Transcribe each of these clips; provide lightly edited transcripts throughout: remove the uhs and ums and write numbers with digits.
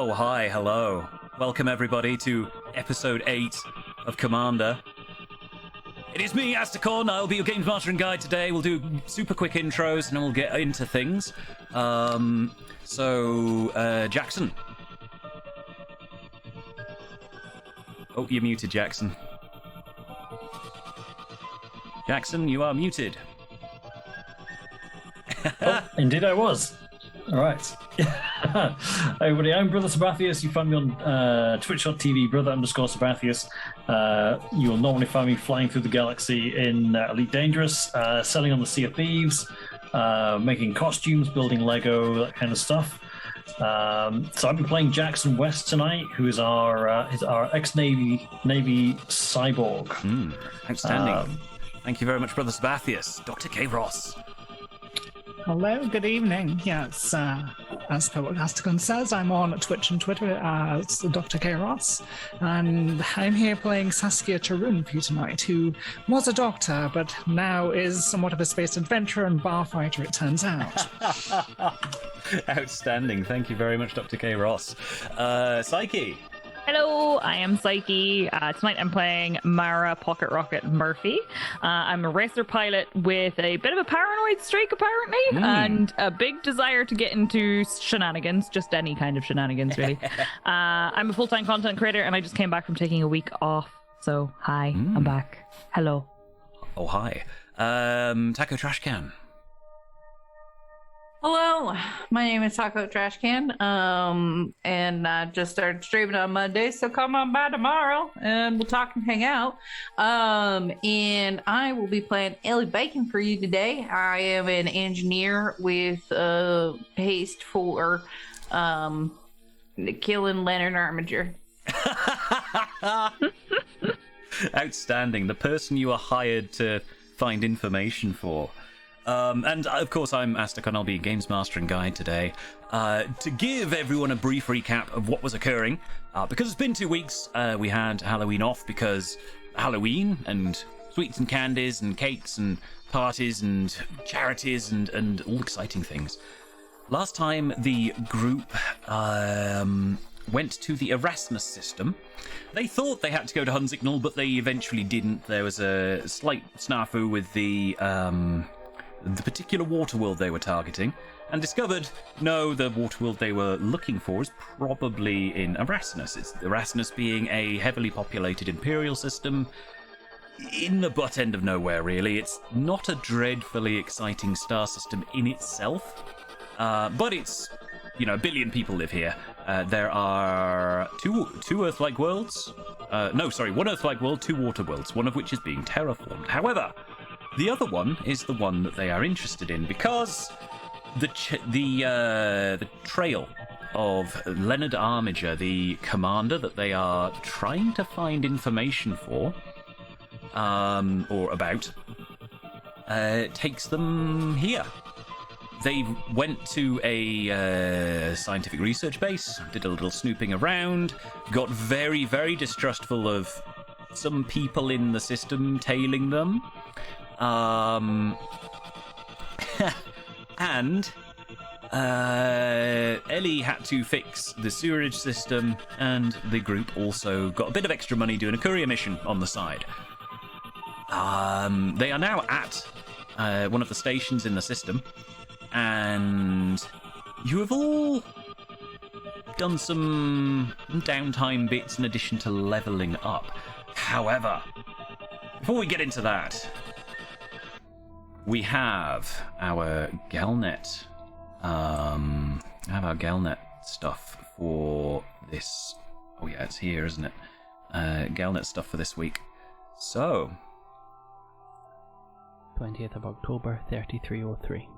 Oh, hi, hello. Welcome, everybody, to episode 8 of Commander. It is me, Astacon. I'll be your Games Master and Guide today. We'll do super quick intros, and then we'll get into things. Jackson. Oh, you're muted, Jackson. Jackson, you are muted. Oh, indeed I was. All right. Hi, everybody. I'm Brother Sabathius. You find me on twitch.tv, brother_Sabathius. You'll normally find me flying through the galaxy in Elite Dangerous, selling on the Sea of Thieves, making costumes, building Lego, that kind of stuff. So I've been playing Jackson West tonight, who is our ex-Navy cyborg. Outstanding. Thank you very much, Brother Sabathius. Dr. K. Ross. Hello, good evening. Yes, as per what Astacon says, I'm on Twitch and Twitter as Dr. K. Ross, and I'm here playing Saskia Tarun for you tonight, who was a doctor, but now is somewhat of a space adventurer and bar fighter, it turns out. Outstanding. Thank you very much, Dr. K. Ross. Psyche. Hello, I am Psyche. Tonight I'm playing Mara Pocket Rocket Murphy. I'm a racer pilot with a bit of a paranoid streak, apparently, and a big desire to get into shenanigans, just any kind of shenanigans, really. I'm a full-time content creator, and I just came back from taking a week off. So, hi, I'm back. Hello. Oh, hi. Taco Trashcan. Hello, my name is Taco Trashcan, and I just started streaming on Monday, so come on by tomorrow, and we'll talk and hang out. And I will be playing Ellie Bacon for you today. I am an engineer with haste for killing Leonard Armiger. Outstanding. The person you are hired to find information for. And of course, I'm Astacon. I'll be Games Master and Guide today to give everyone a brief recap of what was occurring. Because it's been 2 weeks, we had Halloween off because Halloween and sweets and candies and cakes and parties and charities and all exciting things. Last time, the group went to the Erasmus system. They thought they had to go to Hunsignal, but they eventually didn't. There was a slight snafu with the particular water world they were targeting, and discovered, no, the water world they were looking for is probably in Erasmus. It's Erasmus being a heavily populated Imperial system in the butt end of nowhere, really. It's not a dreadfully exciting star system in itself, but it's, a billion people live here. There are two Earth-like worlds. One Earth-like world, 2 water worlds, one of which is being terraformed. However, the other one is the one that they are interested in because the trail of Leonard Armiger, the commander that they are trying to find information for, or about, takes them here. They went to a scientific research base, did a little snooping around, got very, very distrustful of some people in the system tailing them. And Ellie had to fix the sewerage system, and the group also got a bit of extra money doing a courier mission on the side. They are now at one of the stations in the system, and you have all done some downtime bits in addition to leveling up. However, before we get into that, we have our Galnet. Stuff for this. Oh yeah, it's here, isn't it? Galnet stuff for this week. So, 20th of October, 3303.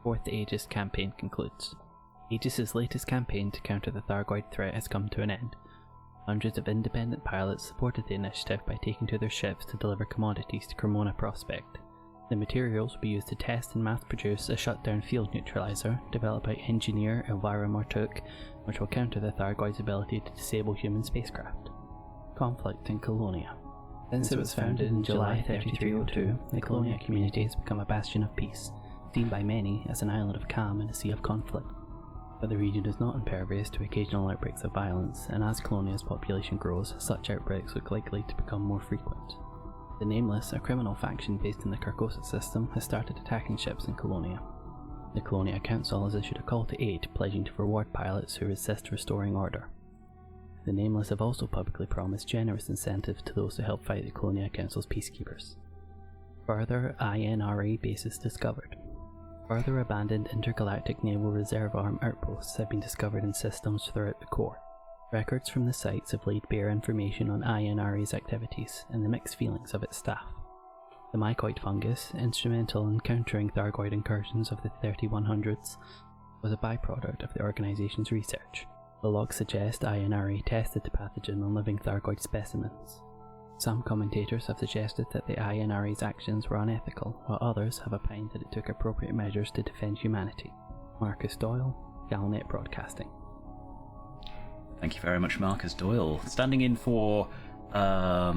4th Aegis campaign concludes. Aegis's latest campaign to counter the Thargoid threat has come to an end. Hundreds of independent pilots supported the initiative by taking to their ships to deliver commodities to Cremona Prospect. The materials will be used to test and mass-produce a shutdown field neutralizer developed by engineer Elvira Mortuk, which will counter the Thargoid's ability to disable human spacecraft. Conflict in Colonia. Since it was founded in July 3302, the Colonia community has become a bastion of peace, seen by many as an island of calm in a sea of conflict. but the region is not impervious to occasional outbreaks of violence, and as Colonia's population grows, such outbreaks look likely to become more frequent. The Nameless, a criminal faction based in the Carcosa system, has started attacking ships in Colonia. The Colonia Council has issued a call to aid, pledging to reward pilots who resist restoring order. The Nameless have also publicly promised generous incentives to those who help fight the Colonia Council's peacekeepers. Further INRA bases discovered. Further abandoned intergalactic naval reserve arm outposts have been discovered in systems throughout the core. Records from the sites have laid bare information on INRA's activities and the mixed feelings of its staff. The mycoid fungus, instrumental in countering Thargoid incursions of the 3100s, was a byproduct of the organization's research. The logs suggest INRA tested the pathogen on living Thargoid specimens. Some commentators have suggested that the INRA's actions were unethical, while others have opined that it took appropriate measures to defend humanity. Marcus Doyle, Galnet Broadcasting. Thank you very much, Marcus Doyle. Standing in for our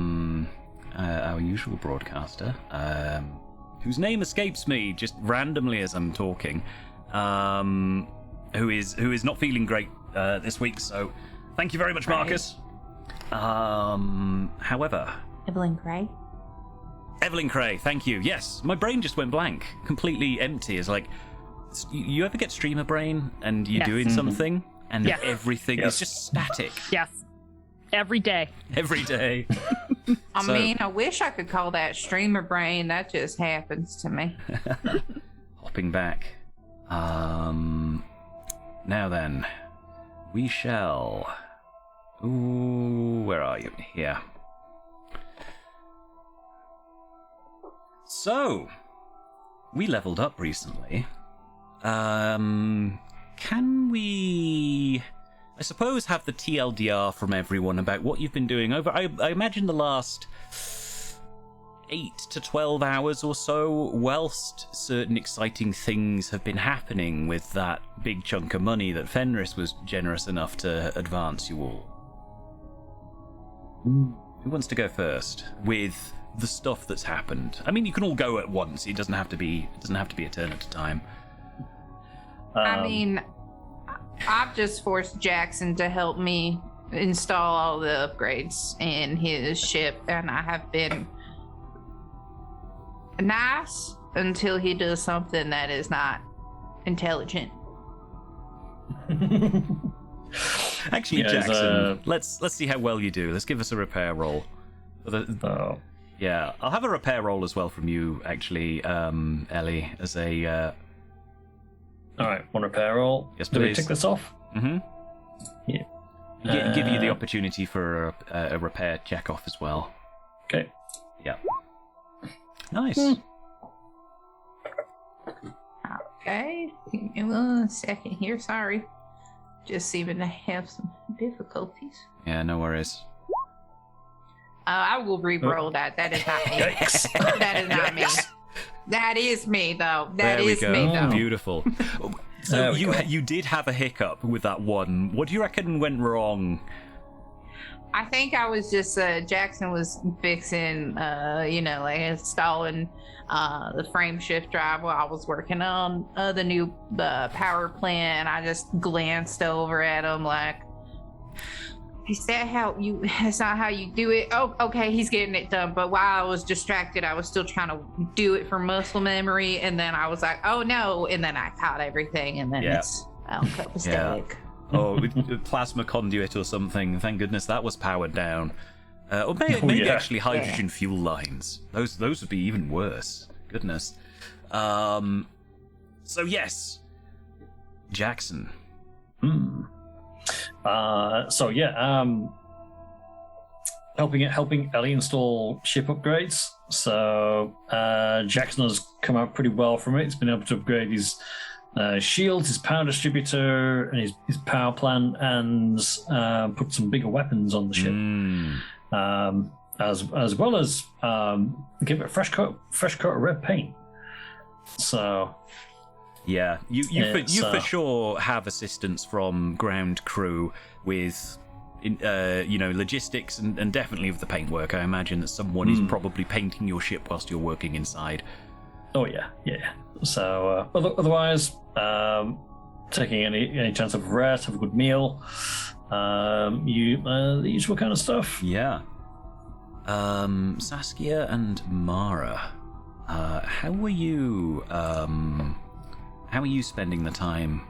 usual broadcaster, whose name escapes me just randomly as I'm talking, who is not feeling great this week. So, thank you very much, Marcus. However, Evelyn Gray. Evelyn Cray, thank you. Yes, my brain just went blank, completely empty. It's like, you ever get streamer brain and you're doing something and everything is just static? Yes. Every day. Every day. I mean, I wish I could call that streamer brain. That just happens to me. Hopping back. Now then, we shall... Ooh, where are you? Here. So, we leveled up recently. Can we, I suppose, have the TLDR from everyone about what you've been doing over, I imagine, the last 8 to 12 hours or so, whilst certain exciting things have been happening with that big chunk of money that Fenris was generous enough to advance you all. Who wants to go first with the stuff that's happened? I mean, you can all go at once. It doesn't have to be a turn at a time. I mean, I've just forced Jackson to help me install all the upgrades in his ship, and I have been nice until he does something that is not intelligent. Actually, Jackson, let's see how well you do. Let's give us a repair roll. Yeah, I'll have a repair roll as well from you, actually, Ellie, as a... Alright, one repair roll. Yes, Do we please. tick this off? Mm-hmm. Yeah. Give you the opportunity for a repair check off as well. Okay. Yeah. Nice. Okay, give me 1 second here. Sorry. Just seeming to have some difficulties. Yeah, no worries. I will re-roll that. That is not me. That is not me. That is me, though. That is me, though. Beautiful. So you did have a hiccup with that one. What do you reckon went wrong? I think I was just Jackson was fixing, like installing the frame shift drive while I was working on the new power plant. I just glanced over at him like, is that how you? That's not how you do it. Oh, okay, he's getting it done. But while I was distracted, I was still trying to do it for muscle memory, and then I was like, oh no, and then I caught everything, and then it's copacetic. Oh, with plasma conduit or something. Thank goodness that was powered down. Or maybe actually hydrogen fuel lines. Those would be even worse. Goodness. So yes, Jackson. Helping Ellie install ship upgrades. So Jackson has come out pretty well from it. He's been able to upgrade his shields, his power distributor, and his power plant, and put some bigger weapons on the ship. As well as give it a fresh coat of red paint. So yeah, you for sure have assistance from ground crew with logistics and definitely with the paintwork. I imagine that someone is probably painting your ship whilst you're working inside. Oh yeah. So otherwise, taking any chance of rest, have a good meal. The usual kind of stuff. Yeah. Saskia and Mara, how are you spending the time?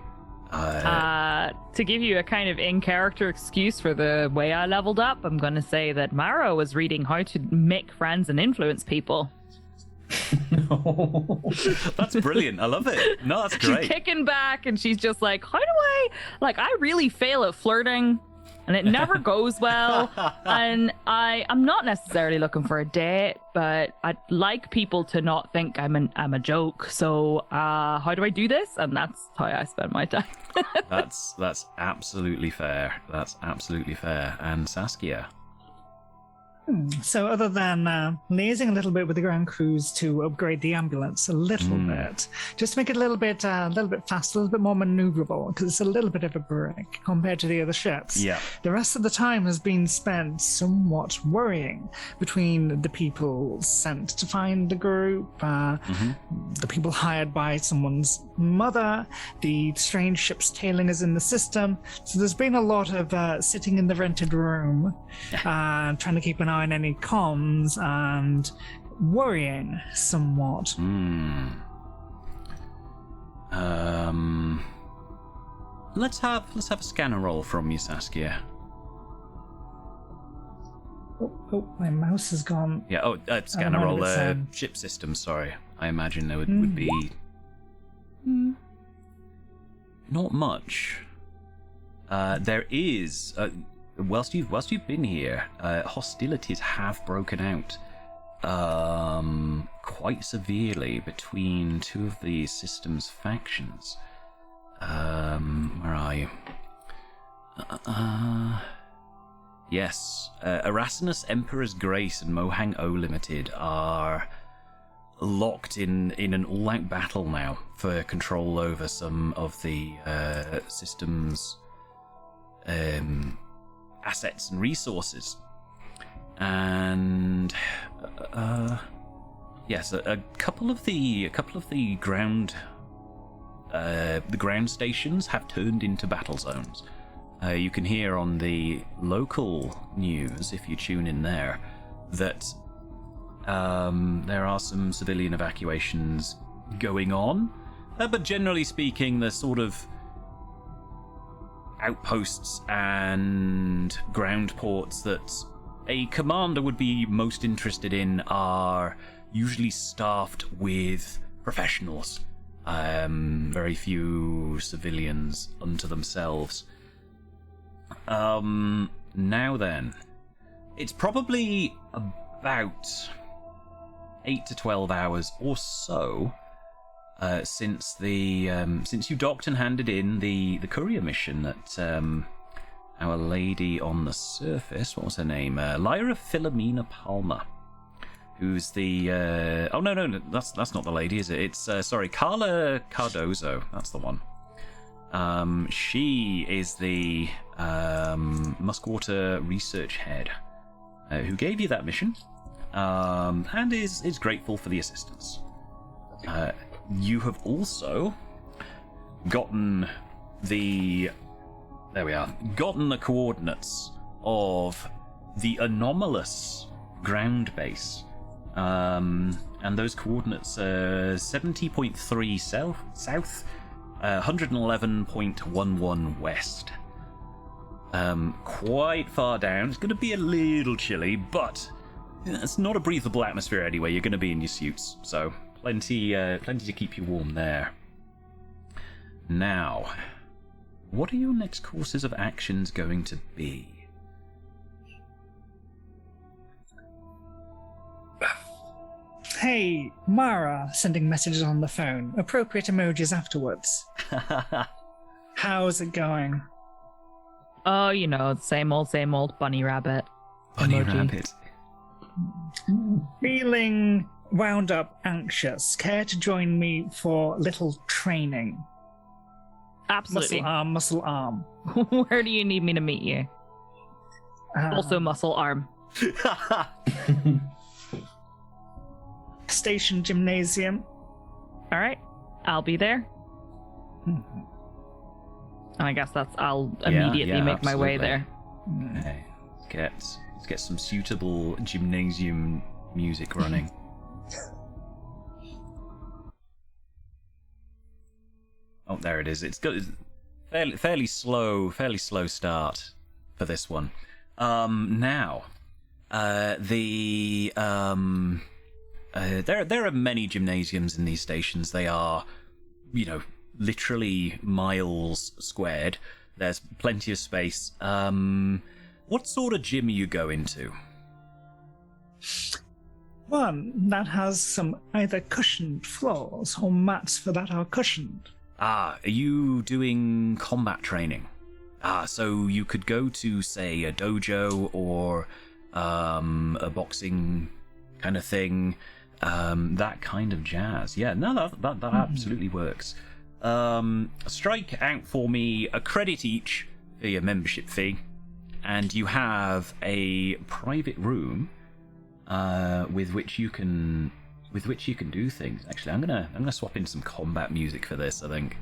To give you a kind of in-character excuse for the way I leveled up, I'm going to say that Mara was reading how to make friends and influence people. That's brilliant. I love it. No, that's great. She's kicking back and she's just like, how do I really fail at flirting and it never goes well. And I'm not necessarily looking for a date, but I'd like people to not think I'm a joke. So how do I do this? And that's how I spend my time. That's absolutely fair. That's absolutely fair. And Saskia? So other than liaising a little bit with the ground crews to upgrade the ambulance a little bit, just to make it a little bit faster, a little bit more maneuverable, because it's a little bit of a break compared to the other ships. Yeah. The rest of the time has been spent somewhat worrying between the people sent to find the group, the people hired by someone's mother, the strange ship's tailingers in the system. So there's been a lot of sitting in the rented room, trying to keep an eye on any comms and worrying somewhat. Let's have a scanner roll from you, Saskia. Oh, my mouse has gone. Yeah. Scanner roll. Ship system. Sorry, I imagine there would be not much. There is. Whilst you've been here, hostilities have broken out quite severely between two of the system's factions. Where are you? Yes, Erasinus, Emperor's Grace, and Mohang O Limited are locked in an all-out battle now for control over some of the system's assets and resources, and yes, a couple of the ground stations have turned into battle zones. You can hear on the local news, if you tune in there, that there are some civilian evacuations going on, but generally speaking, the sort of outposts and ground ports that a commander would be most interested in are usually staffed with professionals. Very few civilians unto themselves. Now then, it's probably about 8 to 12 hours or so since you docked and handed in the courier mission that our lady on the surface, what was her name? Lyra Philomena Palmer, who's the oh no, that's not the lady, is it? It's Carla Cardozo. That's the one. She is the Muskwater research head who gave you that mission, and is grateful for the assistance. You have also gotten the coordinates of the anomalous ground base, and those coordinates are 70.3 south, 111.11 west. Quite far down. It's going to be a little chilly, but it's not a breathable atmosphere anyway. You're going to be in your suits, so plenty to keep you warm there. Now, what are your next courses of actions going to be? Hey, Mara, sending messages on the phone. Appropriate emojis afterwards. How's it going? Oh, same old bunny rabbit. Bunny emoji. rabbit. Feeling wound up, anxious. Care to join me for little training? Absolutely. Muscle arm. Where do you need me to meet you? Also muscle arm. Station gymnasium. All right. I'll be there. And I guess I'll immediately make my way absolutely. there. Okay. Let's get some suitable gymnasium music running. Oh, there it is. It's got fairly slow start for this one. Now, there are many gymnasiums in these stations. They are, literally miles squared. There's plenty of space. What sort of gym are you going to? One that has some either cushioned floors or mats for that are cushioned. Are you doing combat training? So you could go to, say, a dojo or a boxing kind of thing, that kind of jazz. Yeah, no, that absolutely works. Strike out for me a credit each for your membership fee, and you have a private room with which you can do things. Actually, I'm gonna swap in some combat music for this, I think.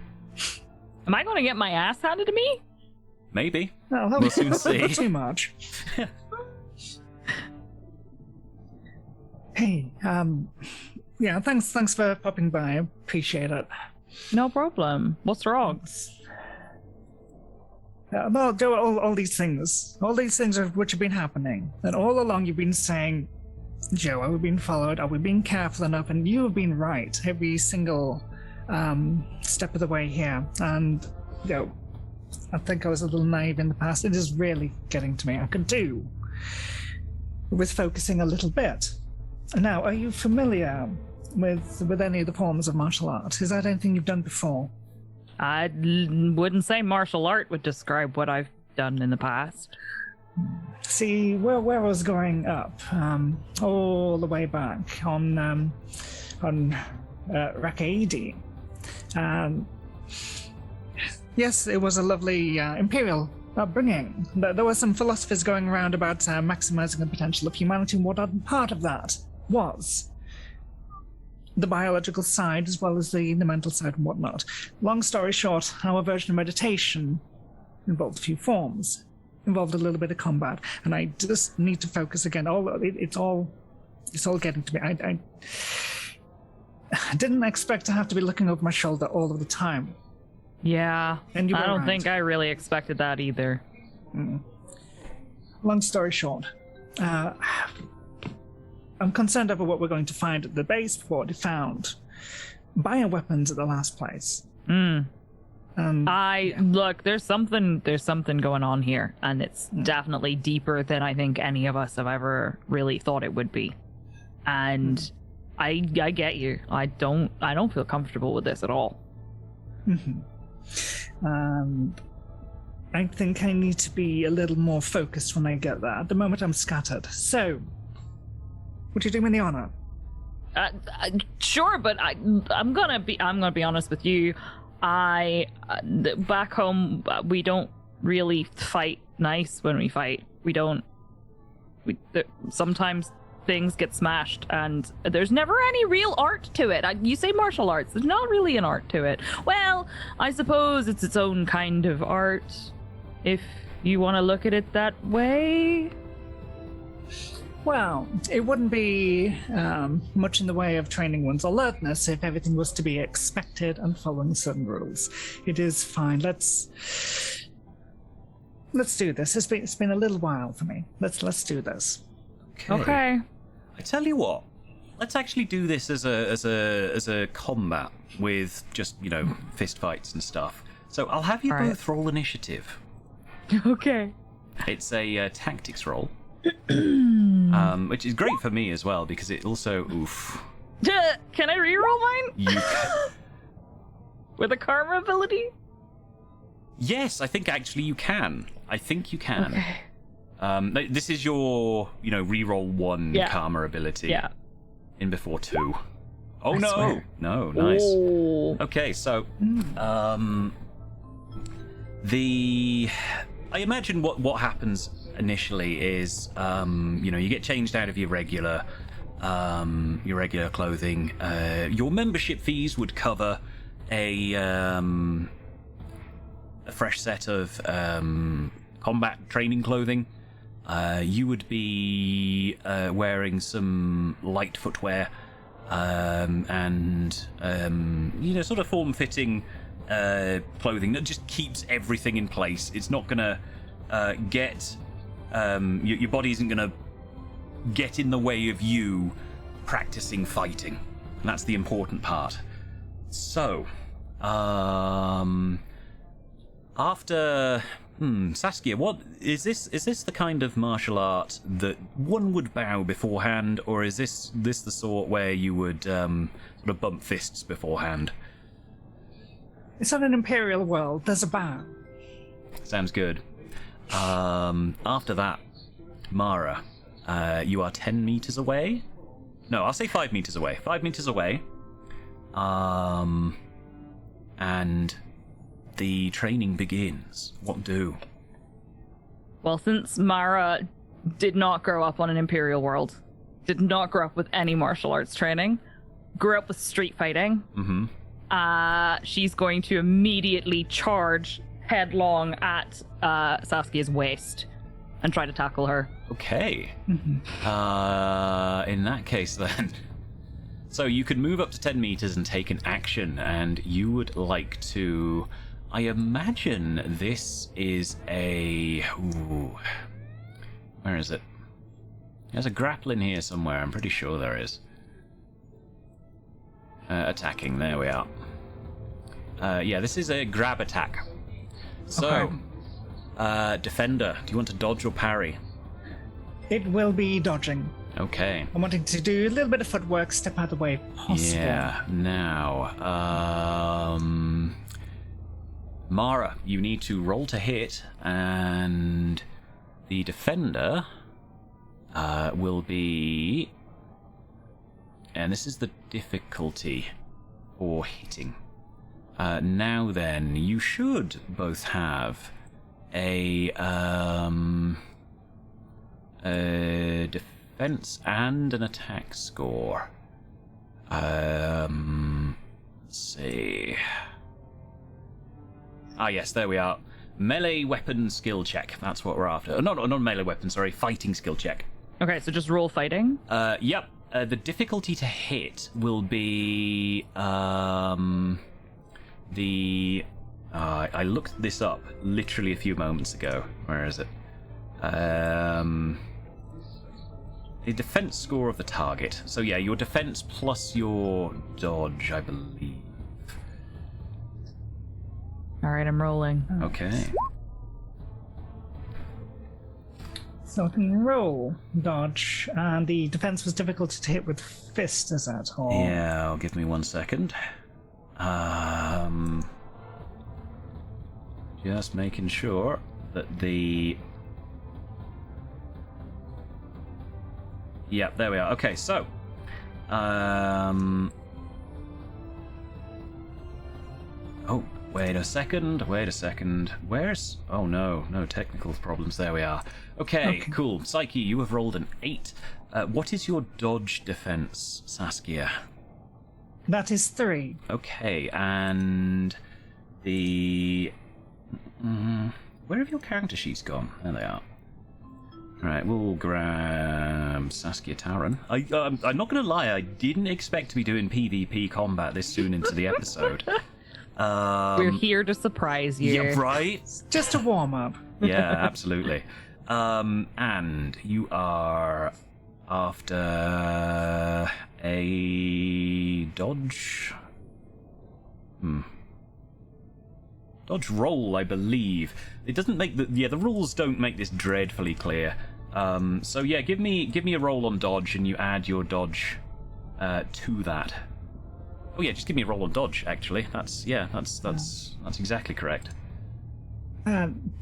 Am I going to get my ass handed to me? Maybe. Oh, that We'll was soon see. too much. Hey, yeah, thanks for popping by. I appreciate it. No problem. What's wrong? Well, Joe, all these things which have been happening, and all along you've been saying, Joe, are we being followed? Are we being careful enough? And you have been right every single step of the way here. And, I think I was a little naive in the past. It is really getting to me. I could do with focusing a little bit. Now, are you familiar with any of the forms of martial art? Is that anything you've done before? I wouldn't say martial art would describe what I've done in the past. See, where I was growing up, all the way back on Rakaidi, yes, it was a lovely imperial upbringing. There were some philosophies going around about maximizing the potential of humanity, and what part of that was the biological side as well as the mental side and whatnot. Long story short, our version of meditation involved a few forms, involved a little bit of combat, and I just need to focus again. It's all getting to me. I didn't expect to have to be looking over my shoulder all of the time. Yeah, And you were I don't right. think I really expected that either. Long story short, I'm concerned over what we're going to find at the base. We've already found bioweapons at the last place. Look, there's something going on here, and it's definitely deeper than I think any of us have ever really thought it would be. And I get you. I don't feel comfortable with this at all. I think I need to be a little more focused when I get there. At the moment, I'm scattered. So, would you do me the honor? Sure, but I'm gonna be honest with you. Back home, we don't really fight nice when we fight. Sometimes things get smashed, and there's never any real art to it. You say martial arts, there's not really an art to it. Well, I suppose it's its own kind of art, if you want to look at it that way. Well, it wouldn't be much in the way of training one's alertness if everything was to be expected and following certain rules. It is fine. Let's do this. It's been a little while for me. Let's do this. Okay. I tell you what, let's actually do this as a combat with just fist fights and stuff. So I'll have you All right. both roll initiative. Okay. It's a tactics roll, which is great for me as well because it also Can I reroll mine? You With a karma ability? yes, I think actually you can. I think you can. Okay. This is your reroll 1 Yeah. karma ability. Yeah. In before 2. Oh I no! swear. No, nice. Oh. Okay, so I imagine what happens initially is you get changed out of your regular clothing. Your membership fees would cover a a fresh set of combat training clothing. You would be wearing some light footwear and sort of form-fitting clothing that just keeps everything in place. It's not gonna get your body isn't gonna get in the way of you practicing fighting. And that's the important part. So, after Saskia, what is this? Is this the kind of martial art that one would bow beforehand, or is this the sort where you would sort of bump fists beforehand? It's on an imperial world. There's a bow. Sounds good. After that, Mara, you are 10 meters away. No, I'll say 5 meters away. 5 meters away. And the training begins. What do? Well, since Mara did not grow up on an Imperial world, did not grow up with any martial arts training, grew up with street fighting, she's going to immediately charge headlong at Saskia's waist and try to tackle her. Okay. In that case, then. So you could move up to 10 meters and take an action, and you would like to... I imagine this is a... Ooh. Where is it? There's a grapple in here somewhere, I'm pretty sure there is. Attacking, there we are. Yeah, this is a grab attack. So, Defender, do you want to dodge or parry? It will be dodging. Okay. I'm wanting to do a little bit of footwork, step out of the way if possible. Yeah, now, Mara, you need to roll to hit, and the Defender will be... And this is the difficulty for hitting. Now then, you should both have a defense and an attack score. Let's see. Ah, yes, there we are. Melee weapon skill check. That's what we're after. No, not melee weapon, sorry. Fighting skill check. Okay, so just roll fighting? Yep. The difficulty to hit will be I looked this up literally a few moments ago. Where is it? The defense score of the target. So yeah, your defense plus your dodge, I believe. All right, I'm rolling. Okay. So I can roll dodge, and the defense was difficult to hit with fist, is that? Or... Yeah, give me 1 second. Just making sure that the... Yep, there we are. Okay, so... Oh, wait a second. Where's... Oh, no technical problems. There we are. Okay, cool. Psyche, you have rolled an 8. What is your dodge defense, Saskia? That is 3. Okay, and the... where have your character sheets gone? There they are. Alright, we'll grab Saskia Taran. I'm not going to lie, I didn't expect to be doing PvP combat this soon into the episode. We're here to surprise you. Yeah, right? Just a warm-up. Yeah, absolutely. And you are after a dodge? Dodge roll, I believe. It doesn't make the rules don't make this dreadfully clear. So yeah, give me a roll on dodge, and you add your dodge to that. Oh yeah, just give me a roll on dodge. Actually, that's exactly correct.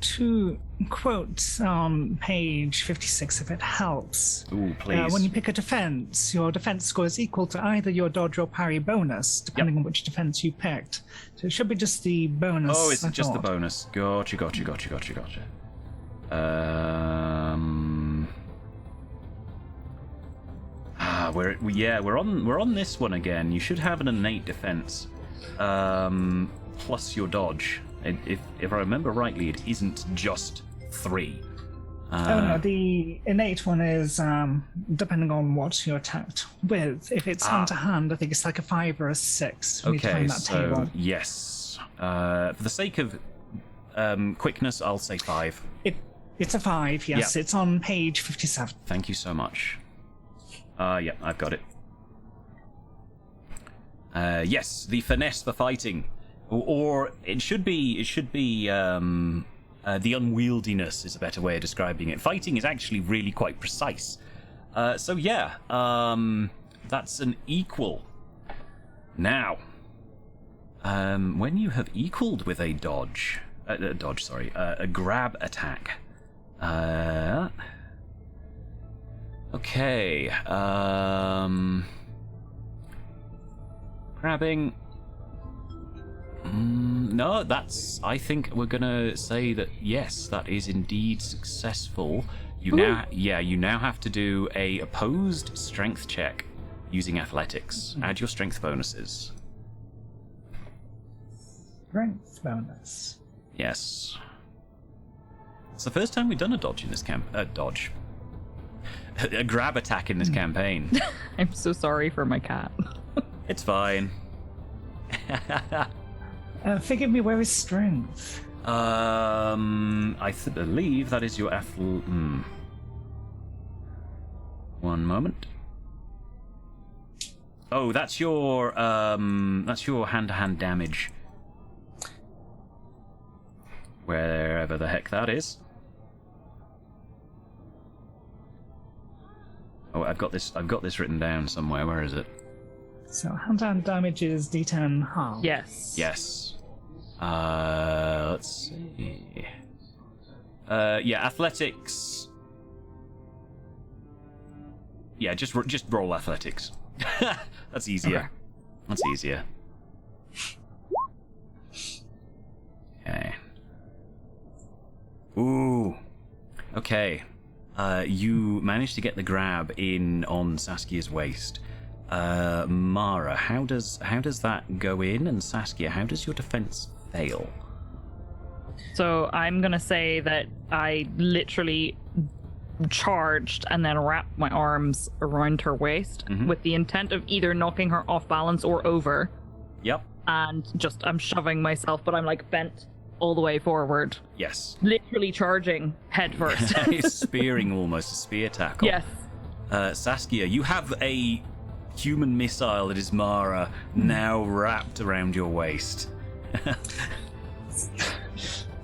To quote on page 56, if it helps. Ooh, please. When you pick a defense, your defense score is equal to either your dodge or parry bonus, depending on which defense you picked. So it should be just the bonus. Oh, is it just the thought. bonus? Gotcha. We're on this one again. You should have an innate defense, plus your dodge, If I remember rightly, it isn't just 3. Oh no, the innate one is depending on what you're attacked with. If it's hand to hand, I think it's like a 5 or a 6. You need to Okay, find that so table. yes. For the sake of quickness, I'll say 5. It's a 5, yes. Yeah. It's on page 57. Thank you so much. Yeah, I've got it. Yes, the finesse for fighting, or it should be the unwieldiness is a better way of describing it. Fighting is actually really quite precise. So yeah, that's an equal. Now, when you have equaled with a a grab attack. Okay. Grabbing. No, that's. I think we're gonna say that yes, that is indeed successful. You now have to do a opposed strength check using athletics. Add your strength bonuses. Strength bonus. Yes. It's the first time we've done a dodge in this dodge. A grab attack in this campaign. I'm so sorry for my cat. It's fine. Forgive me, where is strength? I believe that is your One moment. Oh, that's your hand-to-hand damage. Wherever the heck that is. Oh, I've got this written down somewhere. Where is it? So hand-to-hand damage is D10 half. Yes. Yes. Let's see. Yeah, athletics. Yeah, just roll athletics. That's easier. Okay. That's easier. Okay. Ooh. Okay. You managed to get the grab in on Saskia's waist. Mara, how does that go in? And Saskia, how does your defense fail? So I'm gonna say that I literally charged and then wrapped my arms around her waist with the intent of either knocking her off balance or over. Yep. And I'm shoving myself, but I'm like bent all the way forward. Yes. Literally charging head first. Spearing almost, a spear tackle. Yes. Saskia, you have a human missile that is Mara now wrapped around your waist.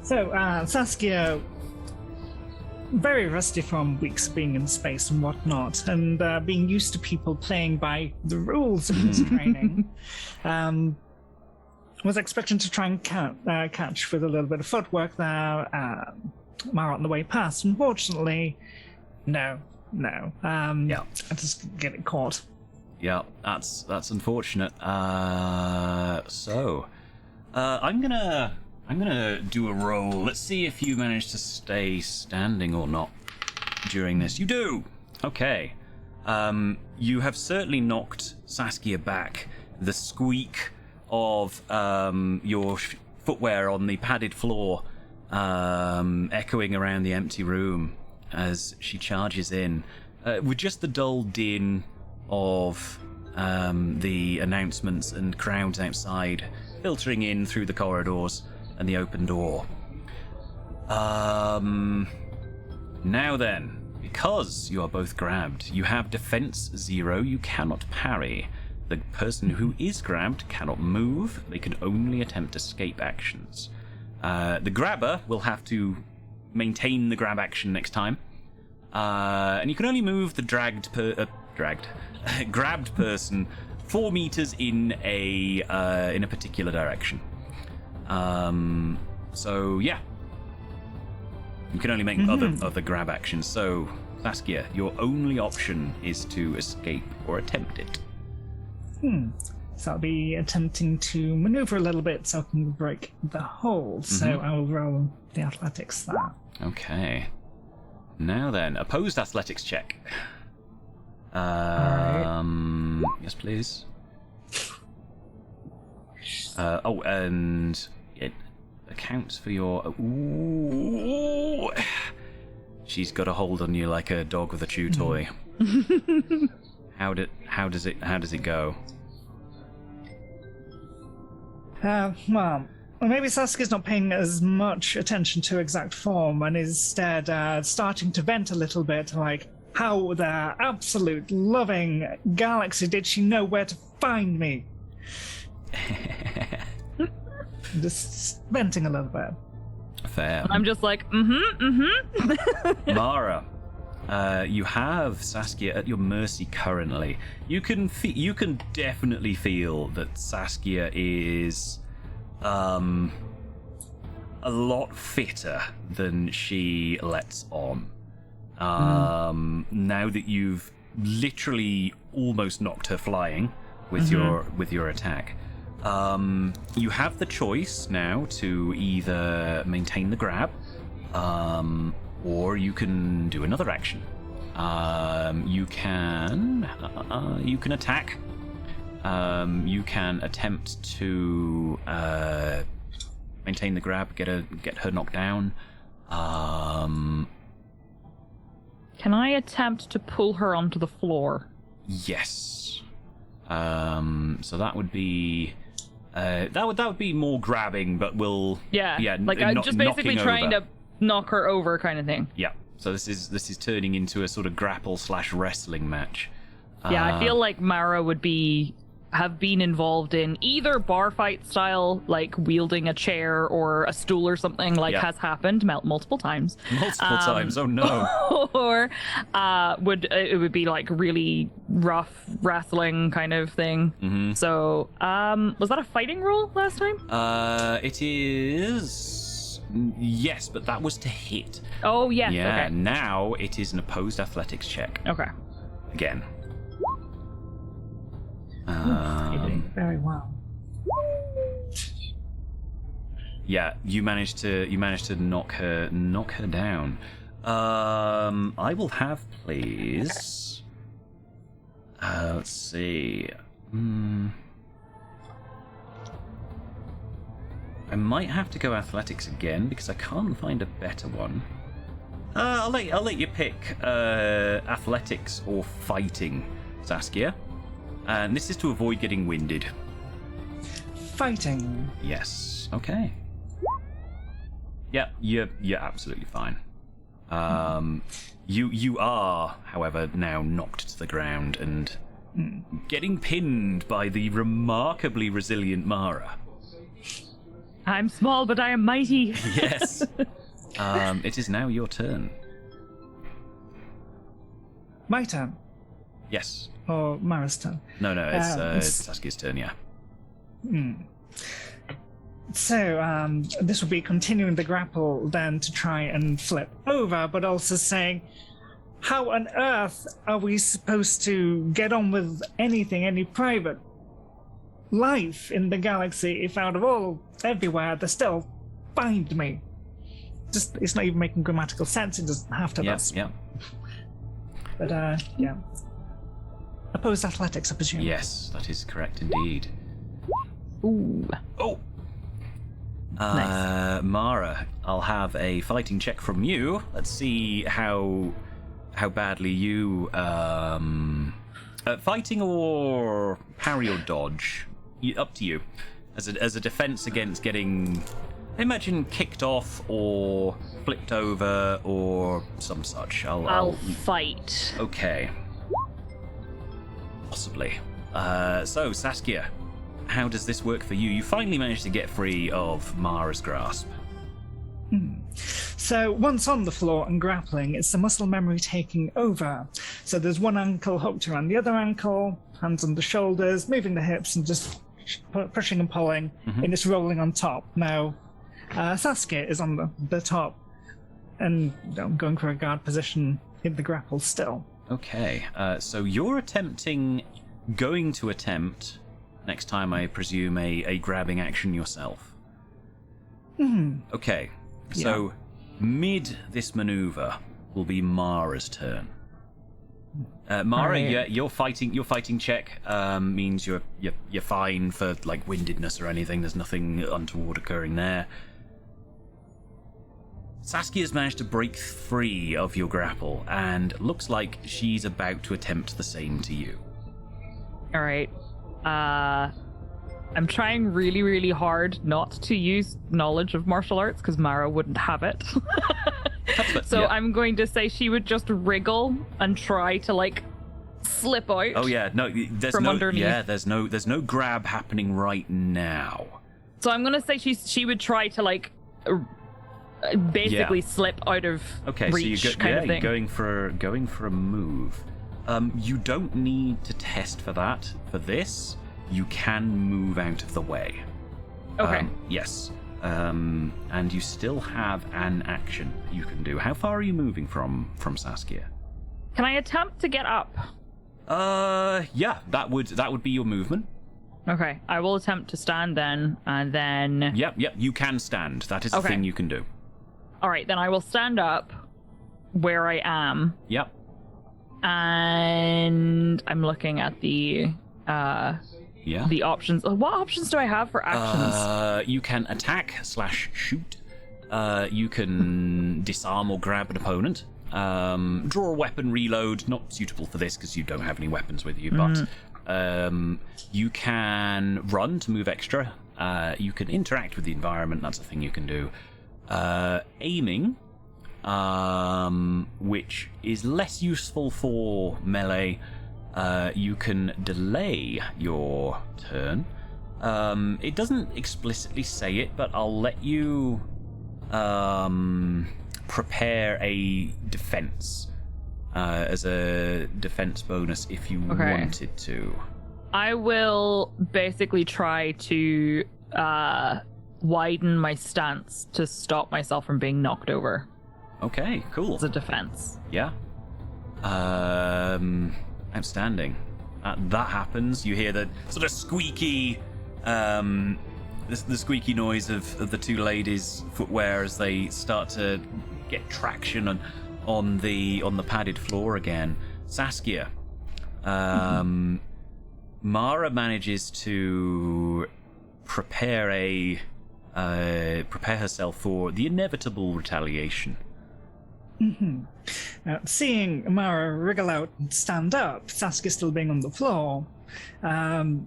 So, Saskia, very rusty from weeks being in space and whatnot, and being used to people playing by the rules of his training, was expecting to try and catch with a little bit of footwork there, Mara on the way past. Unfortunately, no. Yeah. I just get it caught. Yeah, that's unfortunate. So, I'm gonna do a roll. Let's see if you manage to stay standing or not during this. You do. Okay. You have certainly knocked Saskia back. The squeak of your footwear on the padded floor echoing around the empty room as she charges in, with just the dull din of the announcements and crowds outside filtering in through the corridors and the open door. Now then, because you are both grabbed, you have defense 0, you cannot parry. The person who is grabbed cannot move, they can only attempt escape actions. The grabber will have to maintain the grab action next time. And you can only move the grabbed person 4 meters in a particular direction. So yeah, you can only make other grab actions. So Saskia, your only option is to escape or attempt it. So I'll be attempting to maneuver a little bit so I can break the hold. So I will roll the athletics there. Okay. Now then, opposed athletics check. Alright. Yes, please. And accounts for your. Ooh. She's got a hold on you like a dog with a chew toy. How does it go? Well, maybe Saskia's not paying as much attention to exact form and is instead starting to vent a little bit, like, how the absolute loving galaxy did she know where to find me? Just venting a little bit. Fair. I'm just like, Mara, you have Saskia at your mercy currently. You can definitely feel that Saskia is a lot fitter than she lets on. Now that you've literally almost knocked her flying with your attack. You have the choice now to either maintain the grab, or you can do another action. You can attack. You can attempt to maintain the grab, get her knocked down. can I attempt to pull her onto the floor? Yes. So that would be. That would be more grabbing, but I'm just basically trying to knock her over, kind of thing. Yeah. So this is turning into a sort of grapple/wrestling match. Yeah, I feel like Mara would have been involved in either bar fight style, like wielding a chair or a stool or something, has happened multiple times. Multiple times. Oh no. Or it would be like really rough wrestling kind of thing. Mm-hmm. So was that a fighting rule last time? It is. Yes, but that was to hit. Oh yes. Yeah. Okay. Now it is an opposed athletics check. Okay. Again. You're doing very well. Yeah, you managed to knock her down. I will have, please. Let's see. I might have to go athletics again because I can't find a better one. I'll let you pick athletics or fighting, Saskia. And this is to avoid getting winded. Fighting. Yes. Okay. Yeah, you're absolutely fine. You are, however, now knocked to the ground and getting pinned by the remarkably resilient Mara. I'm small, but I am mighty. Yes. It is now your turn. My turn. Yes. Or Mara's turn. No, it's Saskia's turn, yeah. So, this would be continuing the grapple then to try and flip over, but also saying, how on earth are we supposed to get on with anything, any private life in the galaxy if out of everywhere they still find me? Just, it's not even making grammatical sense, it doesn't have to. Yeah. But, yeah. Opposed athletics, I presume. Yes, that is correct indeed. Ooh. Oh! Nice. Mara, I'll have a fighting check from you. Let's see how badly you fighting or parry or dodge. Up to you. As a defense against getting, imagine, kicked off or flipped over or some such. I'll fight. Okay. Possibly. So, Saskia, how does this work for you? You finally managed to get free of Mara's grasp. So, once on the floor and grappling, it's the muscle memory taking over. So there's one ankle hooked around the other ankle, hands on the shoulders, moving the hips and just pushing and pulling, and it's rolling on top. Now, Saskia is on the top and going for a guard position in the grapple still. Okay, so you're going to attempt, next time I presume, a grabbing action yourself. Okay, so mid this maneuver will be Mara's turn. Mara, your fighting check means you're fine for like windedness or anything. There's nothing untoward occurring there. Saskia's managed to break free of your grapple, and looks like she's about to attempt the same to you. All right. I'm trying really, really hard not to use knowledge of martial arts because Mara wouldn't have it. So yeah. I'm going to say she would just wriggle and try to like slip out. Oh yeah, no, there's From no, underneath. yeah, there's no grab happening right now. So I'm going to say she would try to like basically slip out of reach, kind of thing. You're going for a move. You don't need to test for that. For this, you can move out of the way. Okay. Yes. And you still have an action you can do. How far are you moving from Saskia? Can I attempt to get up? Yeah, that would be your movement. Okay, I will attempt to stand then, and then... Yep, you can stand. That is the thing you can do. All right, then I will stand up where I am. Yep. And I'm looking at the options. What options do I have for actions? You can attack/shoot. You can disarm or grab an opponent. Draw a weapon, reload. Not suitable for this because you don't have any weapons with you, but you can run to move extra. You can interact with the environment. That's a thing you can do. Aiming, which is less useful for melee. You can delay your turn. It doesn't explicitly say it, but I'll let you prepare a defense as a defense bonus if you wanted to. I will basically try to widen my stance to stop myself from being knocked over. Okay, cool. As a defense. Yeah. Outstanding. That happens. You hear the sort of squeaky, the squeaky noise of the two ladies' footwear as they start to get traction on the padded floor again. Saskia, Mara manages to prepare herself for the inevitable retaliation. Seeing Mara wriggle out and stand up, Saskia still being on the floor,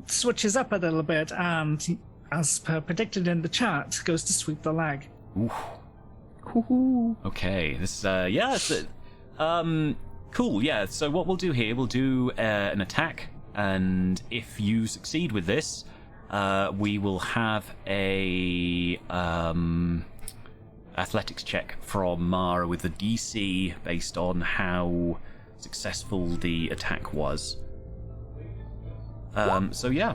switches up a little bit and, as per predicted in the chat, goes to sweep the leg. Ooh. Okay, this cool. Yeah, so what we'll do here, we'll do an attack, and if you succeed with this, we will have a athletics check from Mara with the DC based on how successful the attack was. So yeah.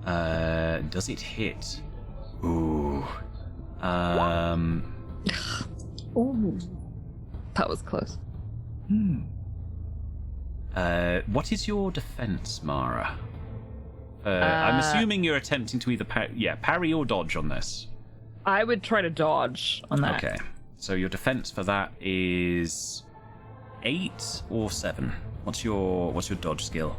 Does it hit? Ooh. Ooh. That was close. What is your defense, Mara? I'm assuming you're attempting to either parry or dodge on this. I would try to dodge on that. Okay. So your defense for that is 8 or 7. What's your dodge skill?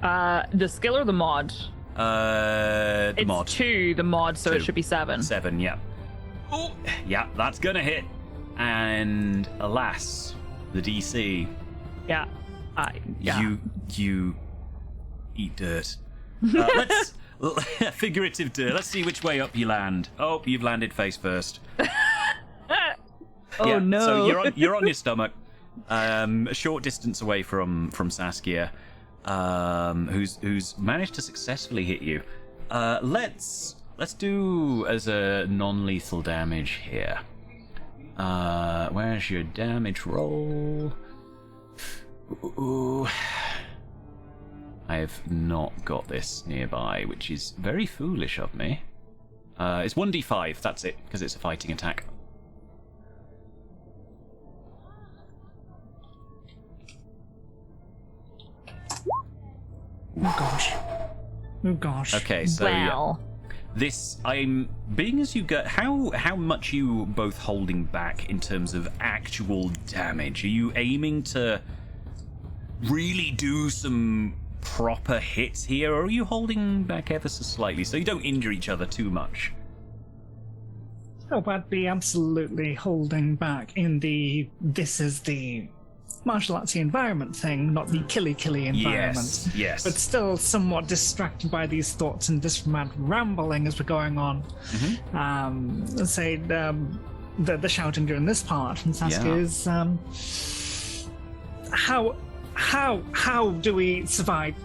The skill or the mod? The mod. 2, the mod, so 2. it should be 7. 7, yeah. Oh, yeah, that's gonna hit. And alas, the DC. Yeah. You eat dirt. Let's figurative dirt. Let's see which way up you land. Oh, you've landed face first. Oh no! So you're on your stomach, a short distance away from Saskia, who's managed to successfully hit you. Let's do as a non-lethal damage here. Where's your damage roll? Ooh. I have not got this nearby, which is very foolish of me. It's 1d5, that's it, because it's a fighting attack. Oh gosh. Okay, so this, I'm being as you go. How much are you both holding back in terms of actual damage? Are you aiming to really do some proper hits here, or are you holding back ever so slightly so you don't injure each other too much? Oh, I'd be absolutely holding back in this is the martial artsy environment thing, not the killy environment. Yes. But still somewhat distracted by these thoughts and this mad rambling as we're going on. Let's say the shouting during this part, and Saskia is how do we survive?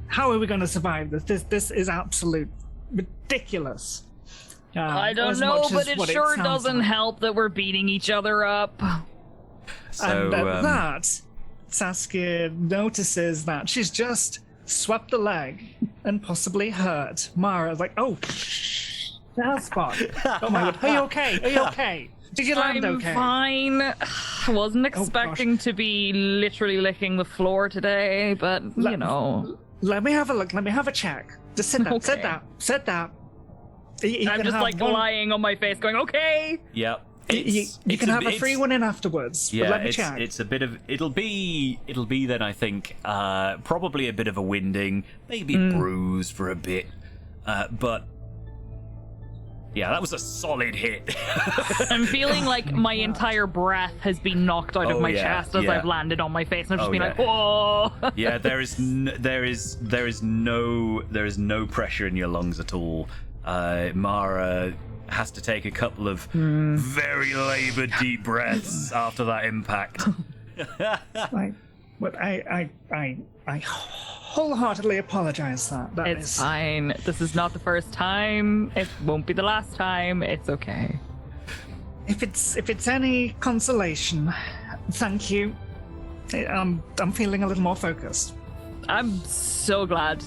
How are we going to survive this? This is absolute ridiculous. I don't as know, much but as it what sure sounds doesn't like. help that we're beating each other up. So And at that, Saskia notices that she's just swept a leg and possibly hurt. Mara's like, oh, that's spot. Oh my god, are you okay? Are you okay? Did you land I'm okay? fine. I wasn't expecting to be literally licking the floor today, but you know. Let me have a look. Let me have a check. Just sit down. Sit Okay. down. Sit down. You I'm can just have like one- lying on my face going, okay. Yep. You can have a free one in afterwards. Yeah, but let me it's check. it's a bit of it'll be then I think probably a bit of a winding, maybe bruise for a bit, but yeah, that was a solid hit. I'm feeling like my entire breath has been knocked out of Oh, my yeah, chest as yeah. I've landed on my face, and I've just Oh, been yeah. like, whoa. Yeah, there is no pressure in your lungs at all. Mara has to take a couple of very labored deep breaths after that impact. But I wholeheartedly apologize. That It's is- fine. This is not the first time. It won't be the last time. It's okay. If it's any consolation, thank you. I'm feeling a little more focused. I'm so glad.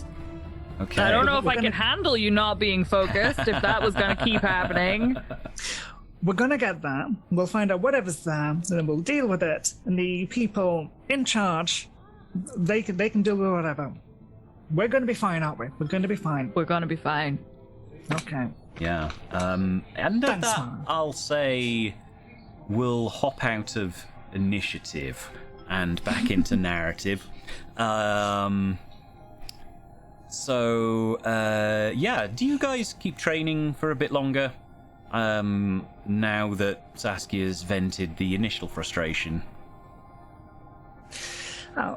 Okay. I don't know if we're I can gonna- handle you not being focused if that was going to keep happening. We're gonna get that. We'll find out whatever's there, and then we'll deal with it. And the people in charge, they can deal with whatever. We're gonna be fine, aren't we? We're gonna be fine. We're going to be fine. Okay. Yeah. And at Thanks, that, Mara. I'll say we'll hop out of initiative and back into narrative. So, yeah, do you guys keep training for a bit longer? Now that Saskia's vented the initial frustration.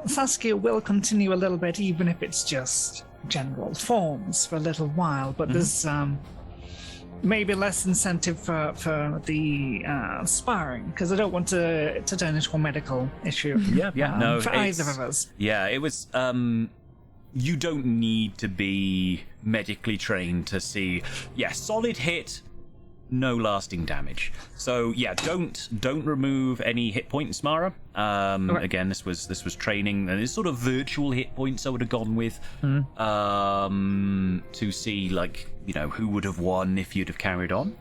Saskia will continue a little bit, even if it's just general forms for a little while. But there's maybe less incentive for the sparring, because I don't want to turn into a medical issue. Yeah, no, for it's- either of us. Yeah, it was. You don't need to be medically trained to see. Yeah, solid hit, no lasting damage. So yeah, don't remove any hit points, Mara. Again, this was training, and it's sort of virtual hit points I would have gone with. To see, like, you know, who would have won if you'd have carried on.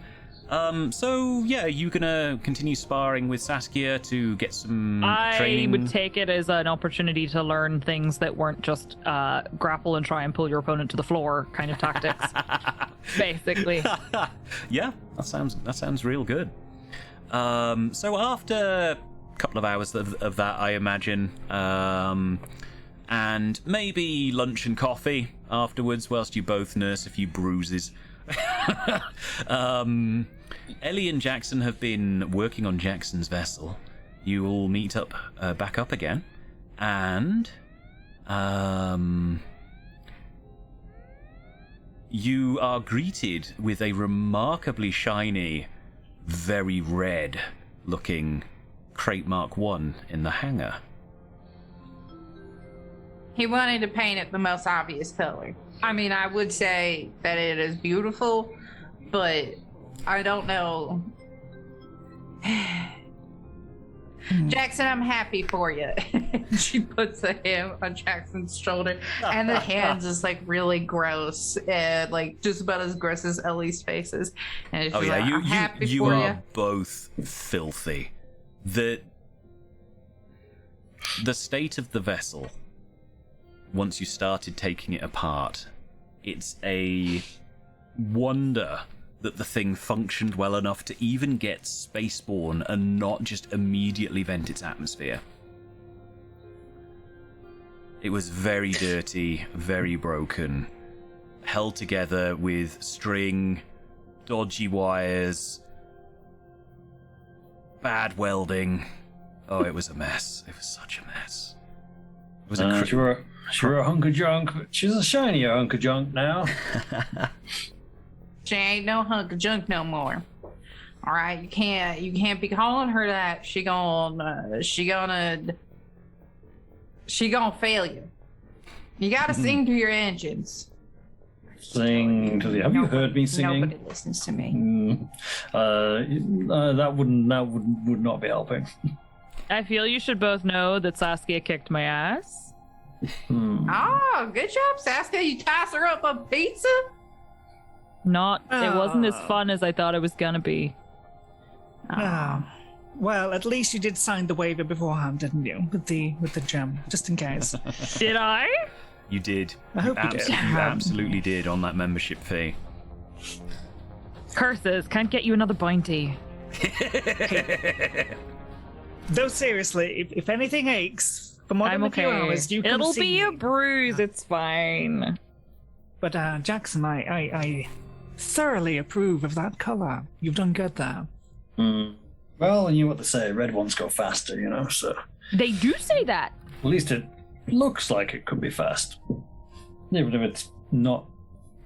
So yeah, you gonna continue sparring with Saskia to get some I training? would take it as an opportunity to learn things that weren't just grapple and try and pull your opponent to the floor kind of tactics. Basically. Yeah, that sounds real good. So after a couple of hours of that, I imagine, and maybe lunch and coffee afterwards, whilst you both nurse a few bruises. Ellie and Jackson have been working on Jackson's vessel. You all meet up, back up again, and you are greeted with a remarkably shiny, very red-looking Crate Mark 1 in the hangar. He wanted to paint it the most obvious color. I mean, I would say that it is beautiful, but I don't know. Jackson, I'm happy for you. She puts a hand on Jackson's shoulder, and the hands is like really gross, and like just about as gross as Ellie's face is. And it's Oh just yeah, like, I'm happy you for are you. both filthy. The state of the vessel, once you started taking it apart, it's a wonder that the thing functioned well enough to even get spaceborne and not just immediately vent its atmosphere. It was very dirty, very broken, held together with string, dodgy wires, bad welding. Oh, it was a mess. It was such a mess. It was She were a hunk of junk, but she's a shinier hunk of junk now. She ain't no hunk of junk no more. All right, you can't be calling her that. She gonna fail you. You gotta sing to your engines. Sing to the. Have you heard me singing? Nobody listens to me. That would not be helping. I feel you should both know that Saskia kicked my ass. Oh, good job, Saskia. You toss her up a pizza? It wasn't as fun as I thought it was gonna be. Well, at least you did sign the waiver beforehand, didn't you? With the gem, just in case. Did I? You did. I hope you did. You absolutely did on that membership fee. Curses, can't get you another bounty. Though seriously, if anything aches for more than I'm a few okay. hours, you can It'll see be a me. bruise, it's fine. But Jackson, I thoroughly approve of that color. You've done good there. Well, you know what they say, red ones go faster, you know, so They do say that. at least it looks like it could be fast. Even if it's not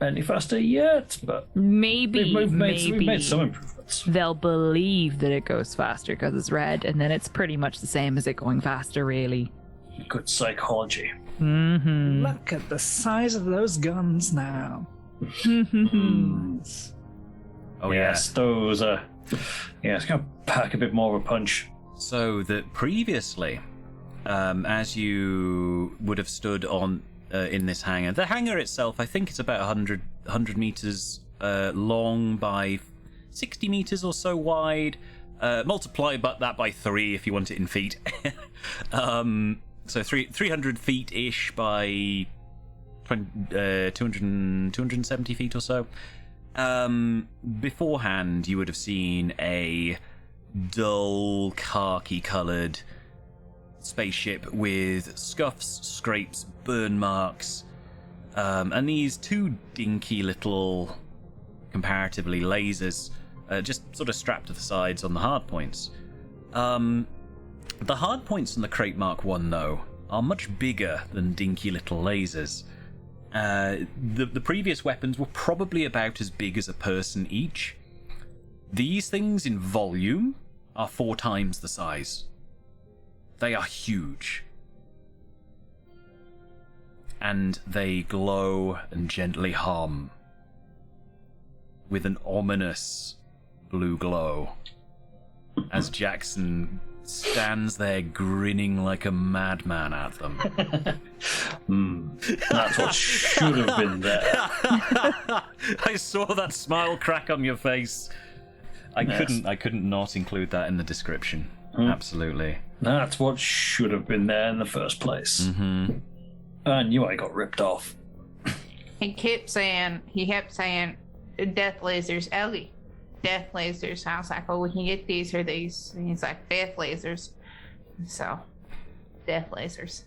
any faster yet, but Maybe we've made some improvements. they'll believe that it goes faster because it's red, and then it's pretty much the same as it going faster, really. Good psychology. Mm-hmm. Look at the size of those guns now. Oh, Yes, those are. Yeah, it's gonna pack a bit more of a punch. So that previously, as you would have stood on in this hangar, the hangar itself, I think it's about 100 meters long by 60 meters or so wide. Multiply that by 3 if you want it in feet. So 300 feet-ish by 270 feet or so. Beforehand, you would have seen a dull khaki-coloured spaceship with scuffs, scrapes, burn marks, and these 2 dinky little, comparatively, lasers just sort of strapped to the sides on the hard points. The hard points on the Crate Mark 1, though, are much bigger than dinky little lasers. The previous weapons were probably about as big as a person each. These things in volume are 4 times the size. They are huge. And they glow and gently hum with an ominous blue glow as Jackson stands there grinning like a madman at them. That's what should have been there. I saw that smile crack on your face. I couldn't not include that in the description. Absolutely. That's what should have been there in the first place. Mm-hmm. I knew I got ripped off. He kept saying, death lasers, Ellie. Death lasers. I was like, oh, we can get these or these. And he's like, death lasers. So, death lasers.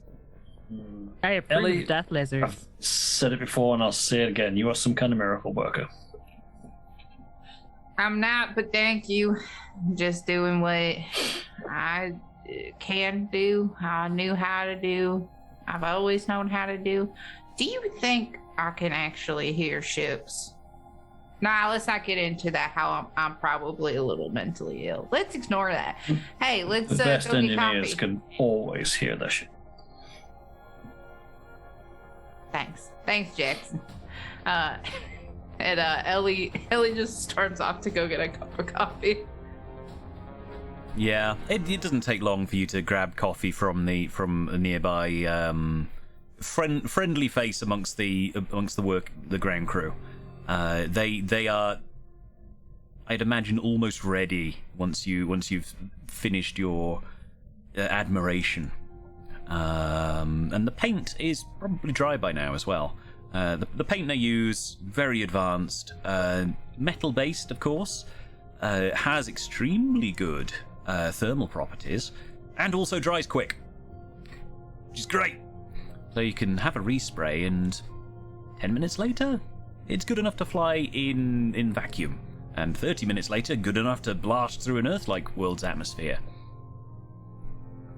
I approve Ellie, of death lasers. I've said it before and I'll say it again. You are some kind of miracle worker. I'm not, but thank you. I'm just doing what I can do, I knew how to do. I've always known how to do. Do you think I can actually hear ships? Nah, let's not get into that. How I'm probably a little mentally ill. Let's ignore that. Hey, let's The best go get engineers coffee. can always hear that shit. Thanks, Jackson. And Ellie just storms off to go get a cup of coffee. Yeah, it doesn't take long for you to grab coffee from a nearby friendly face amongst the ground crew. They are, I'd imagine, almost ready once you've finished your admiration. And the paint is probably dry by now as well. The paint they use, very advanced, metal based, of course, has extremely good thermal properties, and also dries quick, which is great. So you can have a respray, and 10 minutes later, it's good enough to fly in vacuum. And 30 minutes later, good enough to blast through an Earth-like world's atmosphere.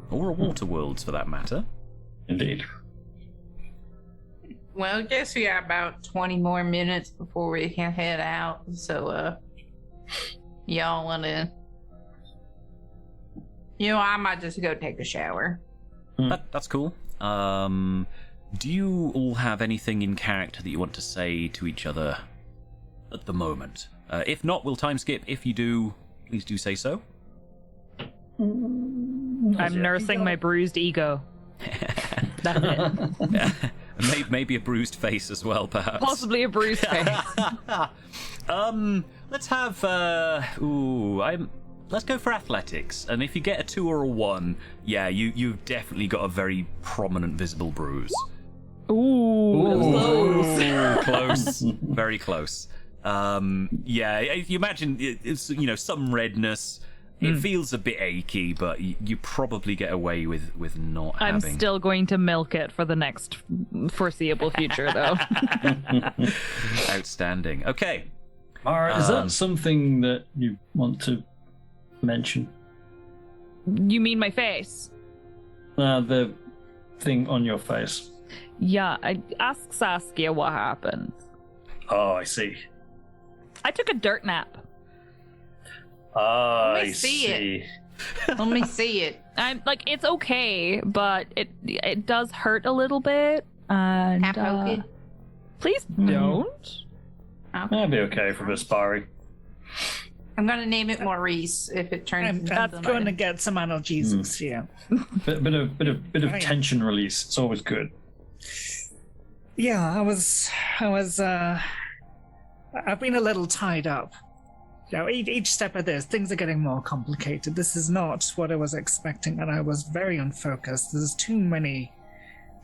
Or a water world's, for that matter. Indeed. Well, I guess we got about 20 more minutes before we can head out. So, y'all want to... I might just go take a shower. That's cool. Do you all have anything in character that you want to say to each other at the moment? If not, we'll time skip. If you do, please do say so. I'm nursing my bruised ego. That's it. Maybe a bruised face as well, perhaps. Possibly a bruised face. Let's have let's go for athletics. And if you get a 2 or a 1, yeah, you've definitely got a very prominent visible bruise. Ooh. Close. Very close. Yeah, if you imagine it's some redness. It feels a bit achy, but you probably get away with not I'm having. still going to milk it for the next foreseeable future, though. Outstanding. Okay. Mara, is that something that you want to mention? You mean my face? The thing on your face. Yeah, I asked Saskia what happened. Oh, I see. I took a dirt nap. I me see see. Let me see it. I'm like, it's okay, but it does hurt a little bit. And Can I poke it? please don't. That'd be okay for Miss Barry. I'm going to name it Maurice if it turns I'm into going to get some analgesics here. Bit of tension release. It's always good. Yeah, I've been a little tied up. Each step of this, things are getting more complicated. This is not what I was expecting, and I was very unfocused. There's too many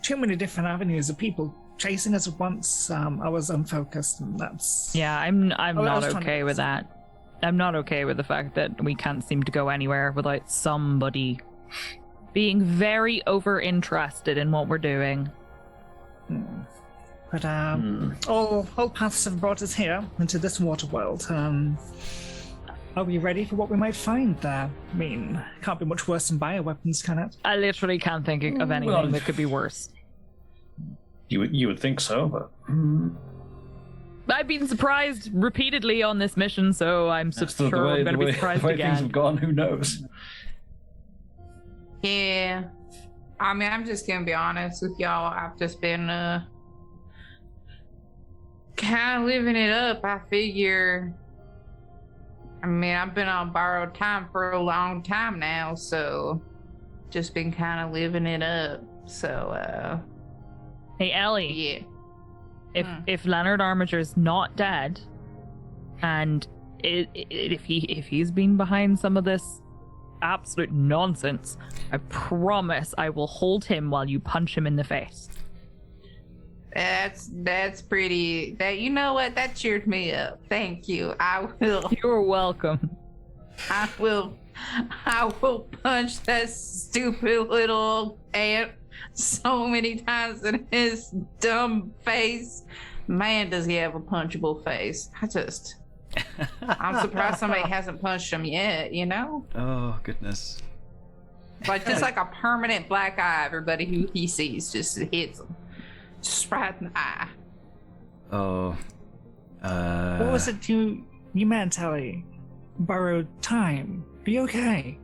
different avenues of people chasing us at once. I was unfocused, and that's... Yeah, I'm I not was trying okay to- with that. I'm not okay with the fact that we can't seem to go anywhere without somebody being very over-interested in what we're doing. But all paths have brought us here into this water world. Are we ready for what we might find there? I mean, can't be much worse than bioweapons, can it? I literally can't think of anything Well, that could be worse. You would think so, but I've been surprised repeatedly on this mission, so I'm that's sure I'm going to be surprised the way things again. have gone. Who knows? Yeah. I mean, I'm just going to be honest with y'all. I've just been kind of living it up. I figure... I mean, I've been on borrowed time for a long time now, so just been kind of living it up. So, Hey, Ellie, yeah. if Leonard Armiger's not dead, and if he's been behind some of this absolute nonsense, I promise I will hold him while you punch him in the face. That's pretty. You know what? That cheered me up. Thank you. I will. You're welcome. I will punch that stupid little ant so many times in his dumb face. Man, does he have a punchable face. I'm surprised somebody hasn't punched him yet, Oh, goodness. Like, just like a permanent black eye, everybody who he sees just hits him. Just right in the eye. Oh. What was it you meant, Ellie? Borrowed time. Be okay.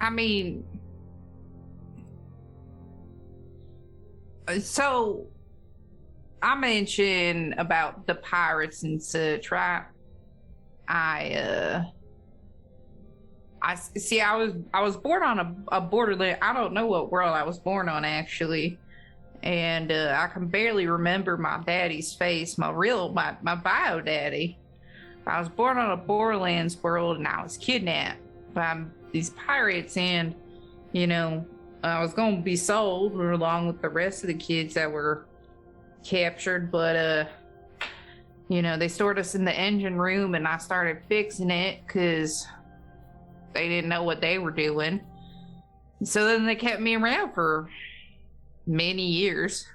I mean, so I mentioned about the pirates and such, right? I see. I was born on a borderland. I don't know what world I was born on actually, and I can barely remember my daddy's face. My bio daddy. I was born on a Borderlands world, and I was kidnapped by these pirates, and I was going to be sold along with the rest of the kids that were captured, but they stored us in the engine room, and I started fixing it because they didn't know what they were doing. So then they kept me around for many years,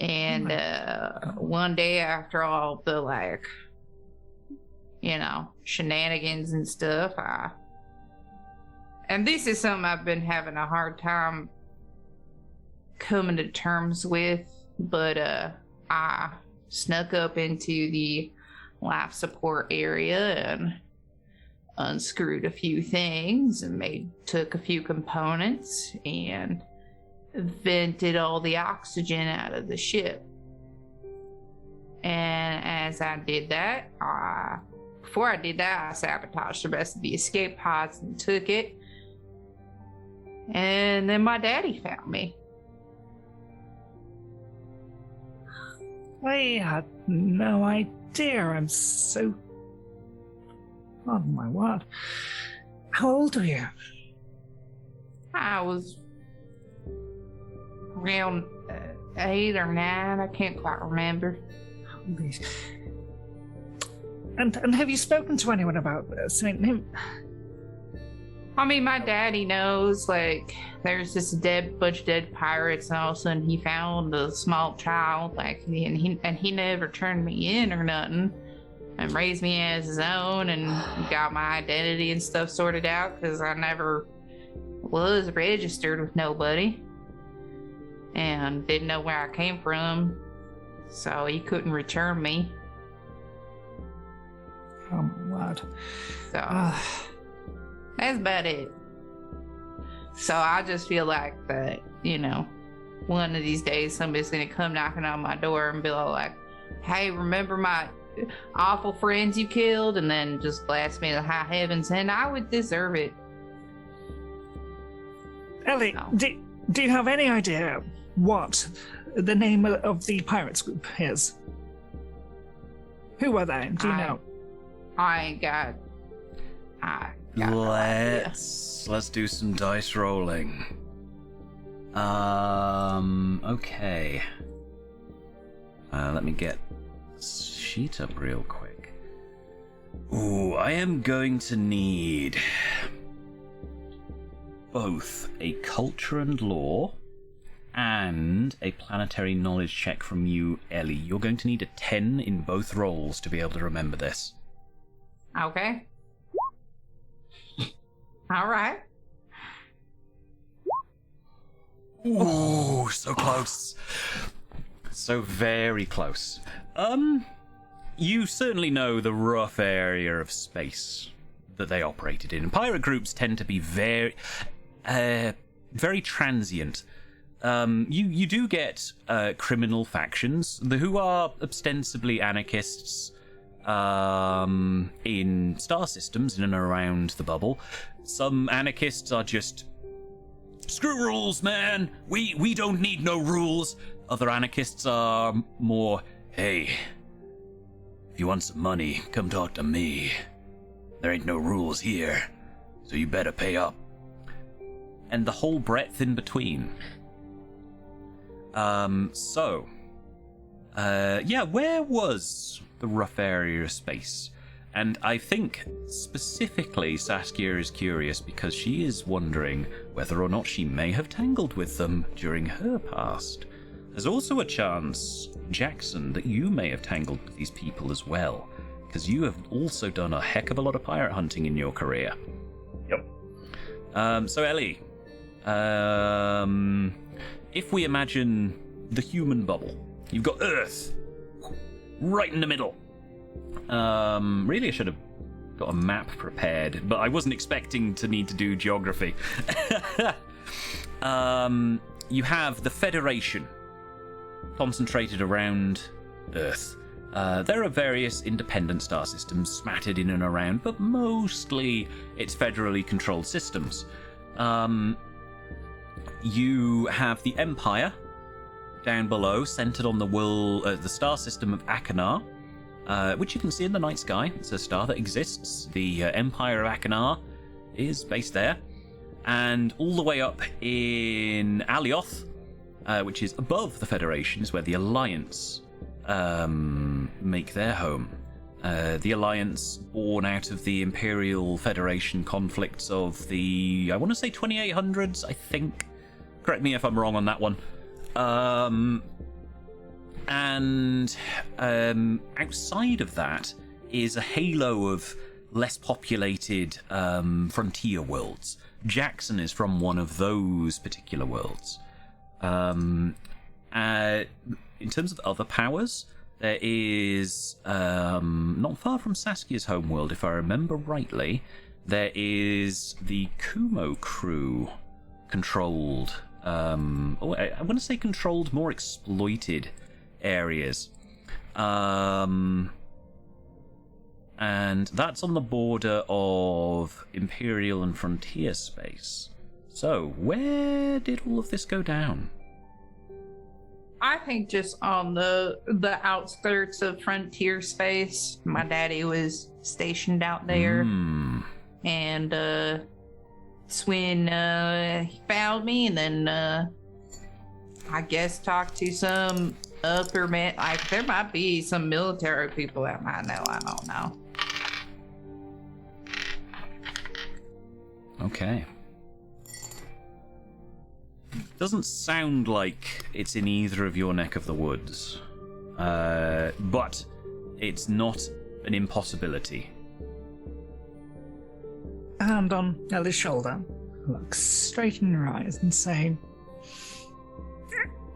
And one day after all the, like, you know, shenanigans and stuff, and this is something I've been having a hard time coming to terms with, but I snuck up into the life support area and unscrewed a few things and took a few components and vented all the oxygen out of the ship. And as I did that, before I did that, I sabotaged the rest of the escape pods and took it. And then my daddy found me. I had no idea. I'm so... Oh my word. How old are you? I was around 8 or 9. I can't quite remember. And have you spoken to anyone about this? I mean, my daddy knows, like, there's this bunch of dead pirates, and all of a sudden he found a small child, like, and he never turned me in or nothing, and raised me as his own, and got my identity and stuff sorted out, because I never was registered with nobody, and didn't know where I came from, so he couldn't return me. Oh my word. So that's about it. So I just feel like that, you know, one of these days somebody's gonna come knocking on my door and be like, hey, remember my awful friends you killed? And then just blast me to high heavens, and I would deserve it. Ellie, No. do you have any idea what the name of the pirates group is? Who are they? Do you know? I got no idea. Let's do some dice rolling. Okay. Let me get this sheet up real quick. Ooh, I am going to need both a culture and lore and a planetary knowledge check from you, Ellie. You're going to need a 10 in both rolls to be able to remember this. Okay. All right. Ooh, so close. So very close. You certainly know the rough area of space that they operated in. Pirate groups tend to be very transient. You do get criminal factions who are ostensibly anarchists in star systems in and around the bubble. Some anarchists are just, screw rules, man. We don't need no rules. Other anarchists are more, hey, if you want some money, come talk to me. There ain't no rules here, so you better pay up. And the whole breadth in between. Where was the rough area of space? And I think specifically Saskia is curious because she is wondering whether or not she may have tangled with them during her past. There's also a chance, Jackson, that you may have tangled with these people as well, because you have also done a heck of a lot of pirate hunting in your career. Yep. So Ellie, if we imagine the human bubble, you've got Earth right in the middle. Really, I should have got a map prepared, but I wasn't expecting to need to do geography. You have the Federation concentrated around Earth. There are various independent star systems smattered in and around, but mostly it's federally controlled systems. You have the Empire down below, centered on the star system of Akanar, which you can see in the night sky. It's a star that exists. The Empire of Akanar is based there. And all the way up in Alioth, which is above the Federation, is where the Alliance make their home. The Alliance, born out of the Imperial Federation conflicts of the, I want to say 2800s, I think. Correct me if I'm wrong on that one. And outside of that is a halo of less populated frontier worlds. Jackson is from one of those particular worlds. In terms of other powers, there is, not far from Saskia's homeworld, if I remember rightly, there is the Kumo crew controlled, I want to say controlled, more exploited areas. And that's on the border of Imperial and Frontier space. So, where did all of this go down? I think just on the outskirts of Frontier space. My daddy was stationed out there. And Swin he found me, and then I guess talked to some upper man. Like, there might be some military people that might know. I don't know. Okay. Doesn't sound like it's in either of your neck of the woods, but it's not an impossibility. Hand on Ellie's shoulder, look straight in your eyes and say,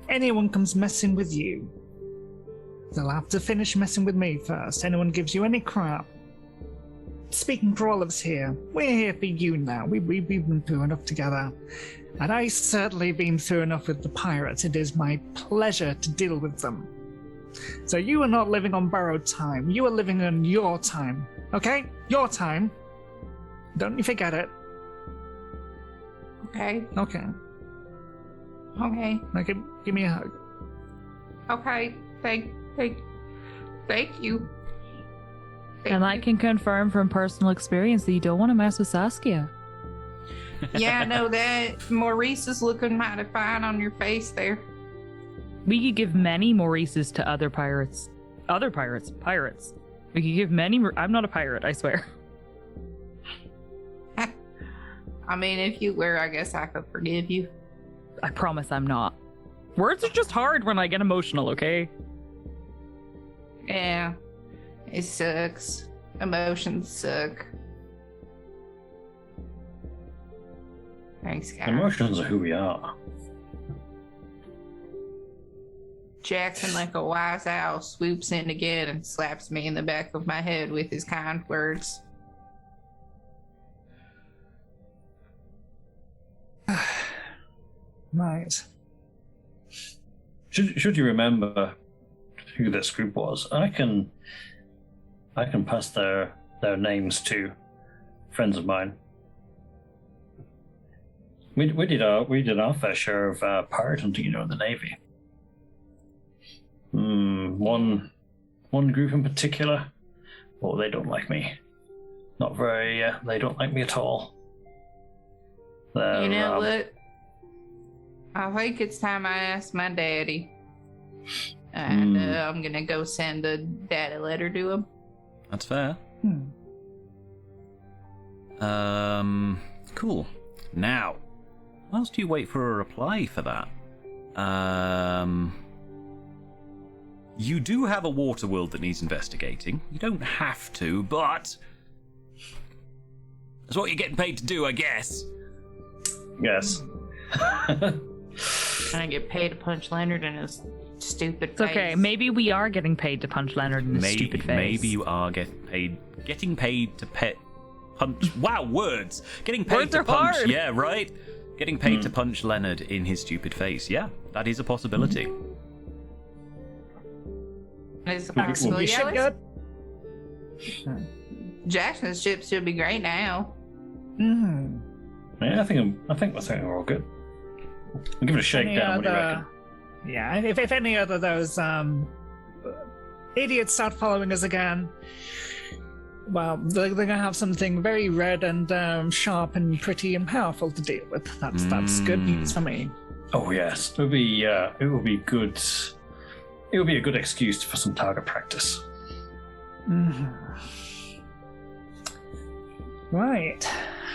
anyone comes messing with you, they'll have to finish messing with me first. Anyone gives you any crap. Speaking for all of us here, we're here for you now. We've been through enough together. And I certainly been through enough with the pirates. It is my pleasure to deal with them. So you are not living on borrowed time. You are living on your time. Okay? Your time. Don't you forget it. Okay. Okay. Okay. Now give me a hug. Okay. Thank you. And I can confirm from personal experience that you don't want to mess with Saskia. Yeah, I know that. Maurice is looking mighty fine on your face there. We could give many Maurices to other pirates. Pirates. We could give many. I'm not a pirate, I swear. I mean, if you were, I guess I could forgive you. I promise I'm not. Words are just hard when I get emotional, okay? Yeah. It sucks. Emotions suck. Thanks, guys. Emotions are who we are. Jackson, like a wise owl, swoops in again and slaps me in the back of my head with his kind words. Right. Should you remember who this group was? I can pass their names to friends of mine. We did our fair share of pirate hunting, in the Navy. One group in particular. Oh, they don't like me. Not very. They don't like me at all. You know what? I think it's time I ask my daddy. And I'm gonna go send a daddy letter to him. That's fair. Cool. Now, whilst you wait for a reply for that, you do have a water world that needs investigating. You don't have to, but that's what you're getting paid to do, I guess. Yes. And I get paid to punch Leonard in his stupid It's face. okay. Maybe we are getting paid to punch Leonard in his stupid face. Maybe you are getting paid to punch. Wow, words. Getting paid Words to are punch. hard. Yeah, right. Getting paid to punch Leonard in his stupid face. Yeah, that is a possibility. Is the Will possible be Ship yellow? good? Jackson's ship should be great now. Yeah, I think we're all good. We'll give it a shakedown. What do you reckon? Yeah, if any other of those idiots start following us again, well, they're gonna have something very red and sharp and pretty and powerful to deal with. That's good news for me. Oh yes, it will be good. It will be a good excuse for some target practice. Right,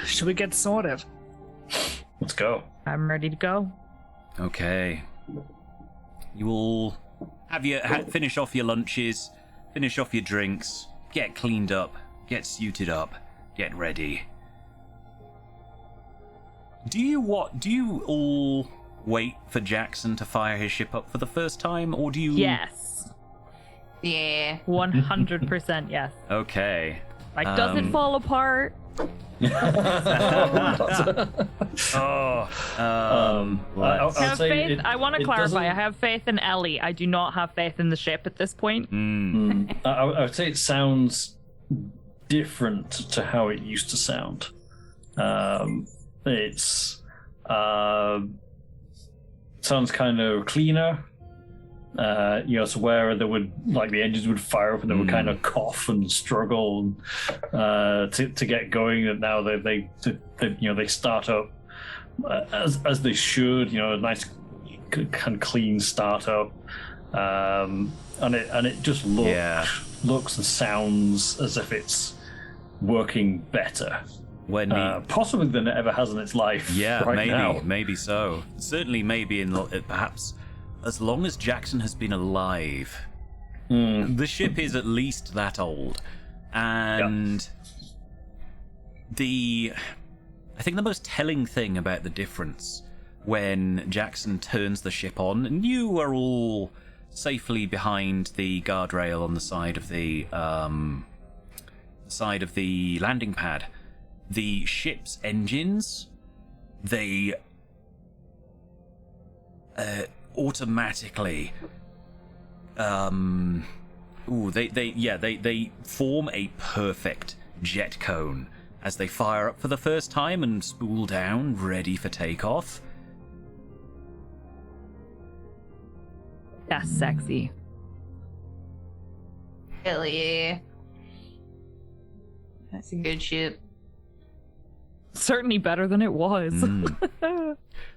should we get sorted? Let's go. I'm ready to go. Okay. You all finish off your lunches, finish off your drinks, get cleaned up, get suited up, get ready. Do you all wait for Jackson to fire his ship up for the first time, or do you? Yes. Yeah. 100% yes. Okay. Like, does it fall apart? I'll I have say faith. it- I want to it clarify. doesn't- I have faith in Ellie. I do not have faith in the ship at this point. I would say it sounds different to how it used to sound. It's sounds kind of cleaner. So where they would the engines would fire up and they would kind of cough and struggle to get going. And now they start up as they should. A nice kind of clean startup, and it just looks and sounds as if it's working better. Possibly than it ever has in its life. Yeah, right now. maybe so. Certainly, maybe perhaps as long as Jackson has been alive. The ship is at least that old, and I think the most telling thing about the difference when Jackson turns the ship on, and you are all safely behind the guardrail on the side of the landing pad. The ship's engines, they automatically they form a perfect jet cone as they fire up for the first time and spool down, ready for takeoff. That's sexy. Hell yeah. That's a good ship. Certainly better than it was.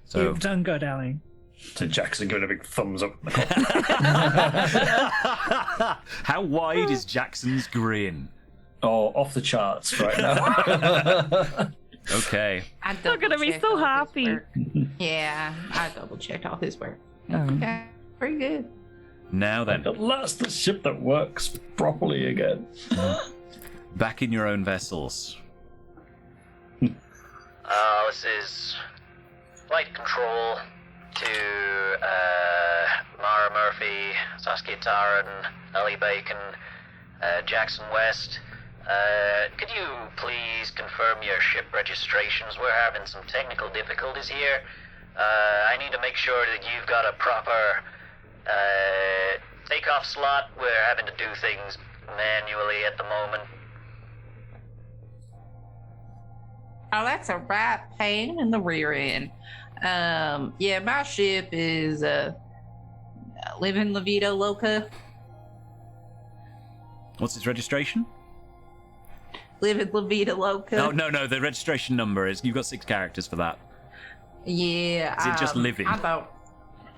So You've done good, Ellie. So Jackson giving a big thumbs up. how wide is Jackson's grin? Oh, off the charts right now. Okay. They're gonna be so happy. Yeah, I double checked all his work. Oh. Okay, pretty good. Now then, At last, the ship that works properly again. back in your own vessels. This is Flight Control to Mara Murphy, Saskia Taran, Ellie Bacon, Jackson West. Could you please confirm your ship registrations? We're having some technical difficulties here. I need to make sure that you've got a proper takeoff slot. We're having to do things manually at the moment. Oh, that's a right pain in the rear end. Yeah, my ship is Living La Vida Loca. What's its registration? Living La Vida Loca. Oh, no, the registration number is... You've got 6 characters for that. Yeah. Is it just living?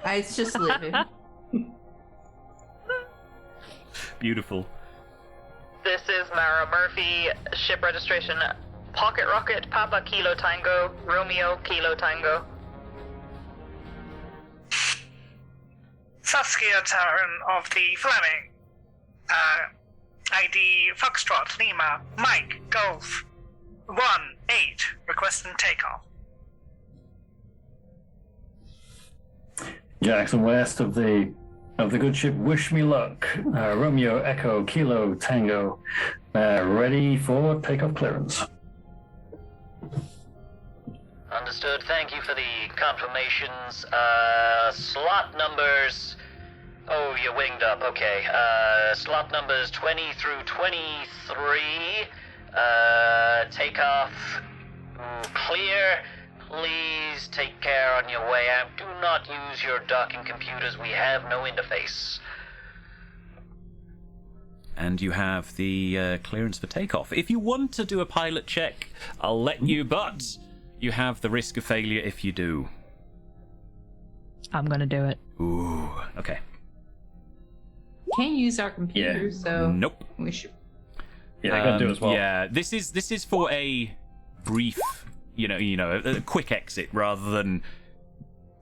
It's just living. Beautiful. This is Mara Murphy, ship registration Pocket Rocket, Papa Kilo Tango, Romeo Kilo Tango. Saskia Taran of the Fleming. ID Foxtrot Lima Mike Golf 1-8 requesting takeoff. Jackson West of the good ship Wish Me Luck. Romeo Echo Kilo Tango. Ready for takeoff clearance. Understood. Thank you for the confirmations. Slot numbers... Oh, you're winged up. Okay. Slot numbers 20 through 23. Takeoff clear. Please take care on your way out. Do not use your docking computers. We have no interface. And you have the clearance for takeoff. If you want to do a pilot check, I'll let you, but you have the risk of failure if you do. I'm gonna do it. Ooh, okay. Can't use our computers, so Nope. we should. Yeah, I gotta do it as well. Yeah, this is for a brief, a quick exit rather than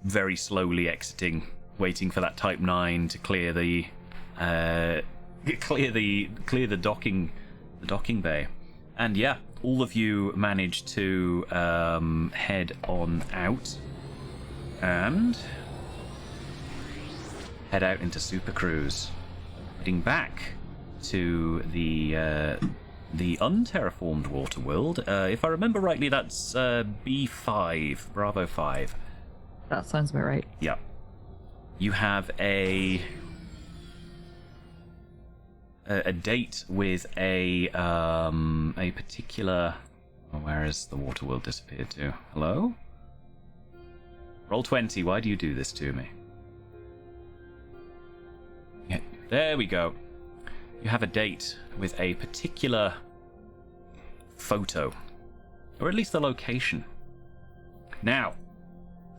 very slowly exiting waiting for that Type 9 to clear the docking bay. And yeah, all of you manage to head on out and head out into Super Cruise, heading back to the unterraformed water world. If I remember rightly, that's B5, Bravo 5. That sounds about right. Yeah. You have a date with a particular. Oh, where has the water world disappeared to? Hello? Roll 20. Why do you do this to me? Yeah, there we go. You have a date with a particular photo, or at least the location. Now,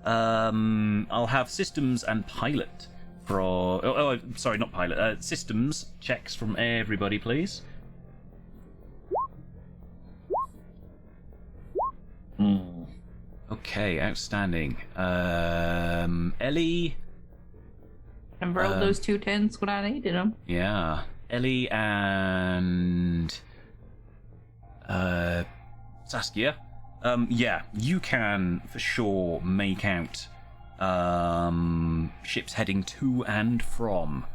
I'll have systems and pilot for. Sorry, not pilot. Systems checks from everybody, please. Okay, outstanding. Ellie. And rolled those 2 10s when I needed them. Yeah, Ellie and Saskia. Yeah, you can for sure make out ships heading to and from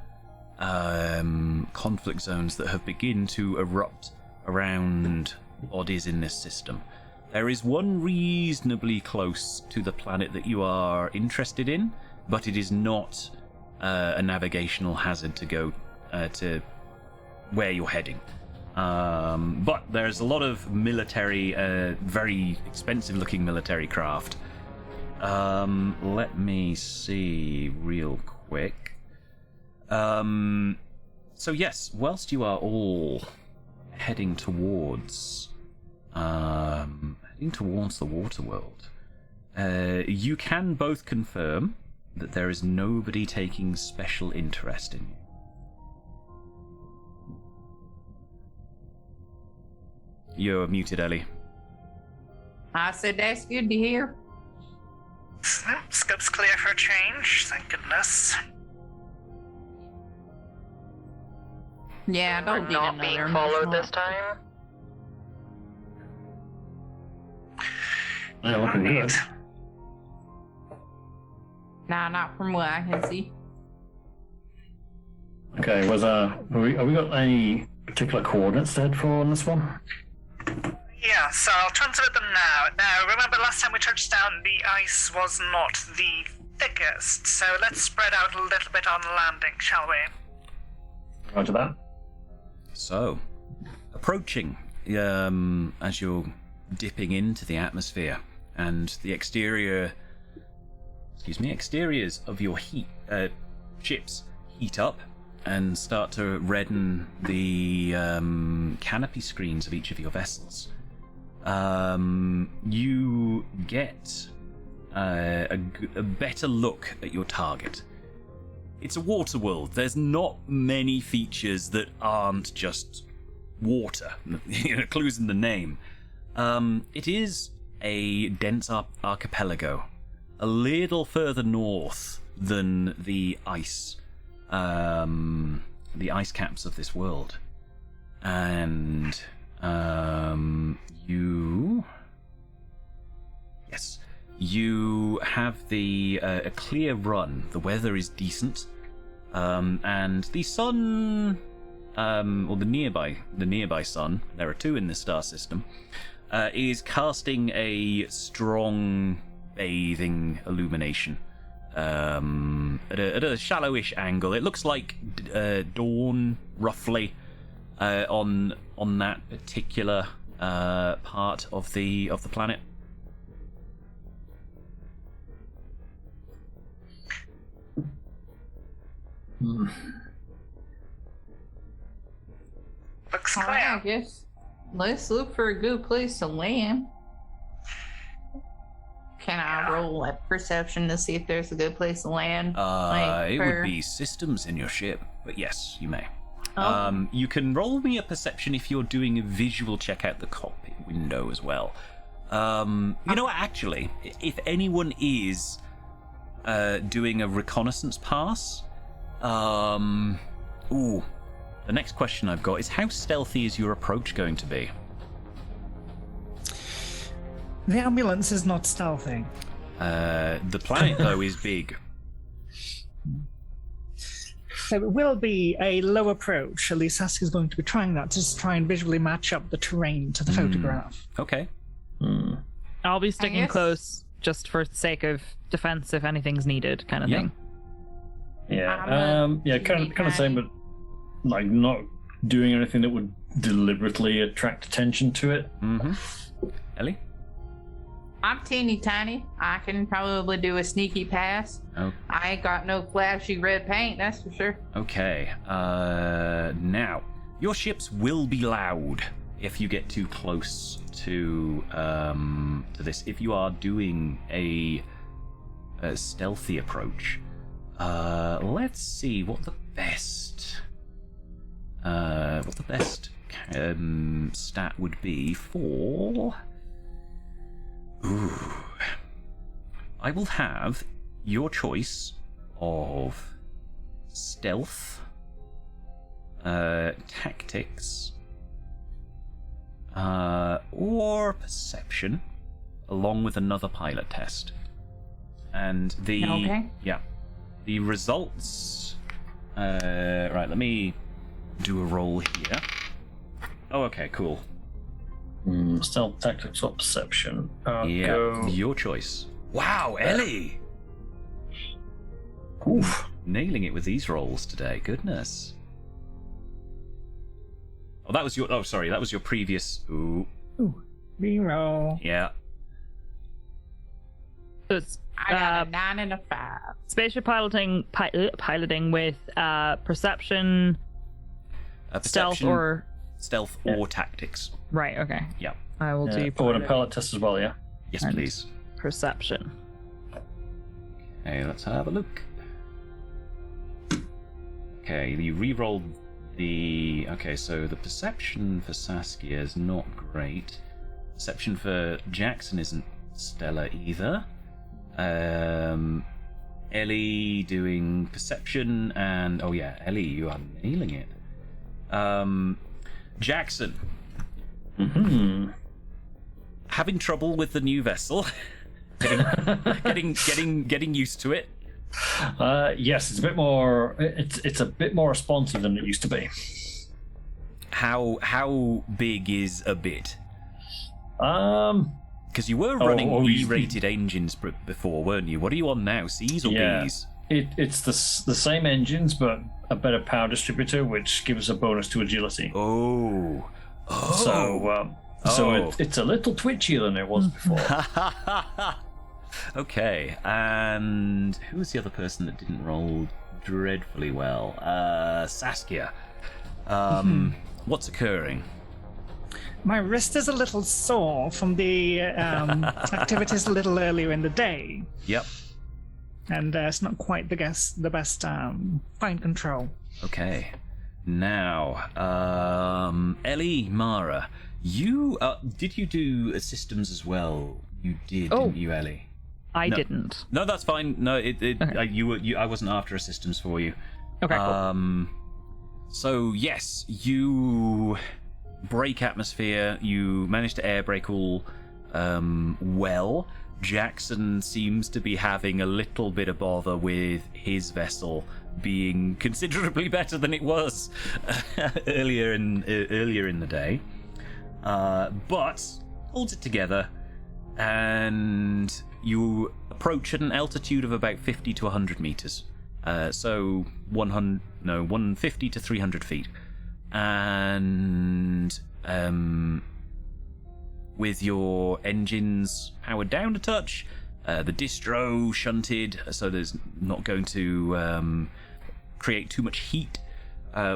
conflict zones that have begun to erupt around bodies in this system. There is one reasonably close to the planet that you are interested in, but it is not a navigational hazard to go to where you're heading. But there's a lot of military, very expensive-looking military craft. Let me see real quick. So yes, whilst you are all heading towards the water world, you can both confirm that there is nobody taking special interest in you. You're muted, Ellie. I said that's good to hear. Scope's clear for a change, thank goodness. Yeah, don't We're need not another being followed emotional- this time. Yeah, looking good. Nah, not from what I can see. Okay, have we got any particular coordinates to head for on this one? Yeah, so I'll transmit them now. Now, remember last time we touched down, the ice was not the thickest, so let's spread out a little bit on landing, shall we? Roger that. So, approaching as you're dipping into the atmosphere, and the exteriors of your ships heat up and start to redden the canopy screens of each of your vessels. You get a better look at your target. It's a water world. There's not many features that aren't just water. Clues in the name. It is a dense archipelago, a little further north than the ice caps of this world, and you have a clear run. The weather is decent, and the sun, or the nearby sun, there are two in this star system, is casting a strong bathing illumination at a shallowish angle. It looks like dawn, roughly, on that particular part of the planet. Looks All right, I clear. guess let's look for a good place to land. Can I roll a perception to see if there's a good place to land? It would be systems in your ship, but yes, you may. Oh. You can roll me a perception if you're doing a visual check out the cockpit window as well. You know what, actually, if anyone is doing a reconnaissance pass. The next question I've got is, how stealthy is your approach going to be? The ambulance is not stealthy. The planet, though, is big. So it will be a low approach. At least Saskia's going to be trying that, just to try and visually match up the terrain to the photograph. Okay. I'll be sticking guess- close just for the sake of defense if anything's needed, kind of Yeah. thing. Yeah. Kind of same, but like not doing anything that would deliberately attract attention to it. Ellie? I'm teeny tiny. I can probably do a sneaky pass. Oh. I ain't got no flashy red paint, that's for sure. Okay. Now, your ships will be loud if you get too close to this. If you are doing a stealthy approach, let's see what the best stat would be for. Ooh. I will have your choice of stealth, tactics, or perception, along with another pilot test. And the the results. Right, let me do a roll here. Oh, okay, cool. Stealth, tactics, or perception. Yeah, your choice. Wow, Ellie! Oof. Nailing it with these rolls today. Goodness. Oh, that was your. Oh, sorry, that was your previous. Ooh. Reroll. Yeah. So it's I got a 9 and a 5. spaceship piloting with perception, Perception, stealth, or or tactics. right. Okay, Yeah. I will do Oh, and a pilot test as well, yeah? Yes, And- please. perception. Okay, let's have a look. Okay, you re-rolled the. Okay, so the perception for Saskia is not great. Perception for Jackson isn't stellar either. Ellie doing perception, and oh yeah, Ellie, you are nailing it. Jackson, having trouble with the new vessel, getting used to it. Yes, it's a bit more. It's a bit more responsive than it used to be. How big is a bit? Because you were Oh, running oh, you- E-rated engines before, weren't you? What are you on now? C's or Yeah. B's? It's the same engines, but a better power distributor, which gives a bonus to agility. Oh. So Oh. it's a little twitchier than it was before. Okay, and who was the other person that didn't roll dreadfully well? Saskia. What's occurring? My wrist is a little sore from the activities a little earlier in the day, Yep. and it's not quite the best fine control. Okay. Now, Ellie, Mara, you did you do systems as well? You did, Oh. didn't you, Ellie? I No. didn't. No, that's fine. No, Okay. I wasn't after a systems for you. Okay, cool. So yes, you break atmosphere. You manage to air brake all well. Jackson seems to be having a little bit of bother with his vessel being considerably better than it was earlier in the day, but holds it together, and you approach at an altitude of about 50 to 100 meters. So 150 to 300 feet. And with your engines powered down a touch, the distro shunted, so there's not going to create too much heat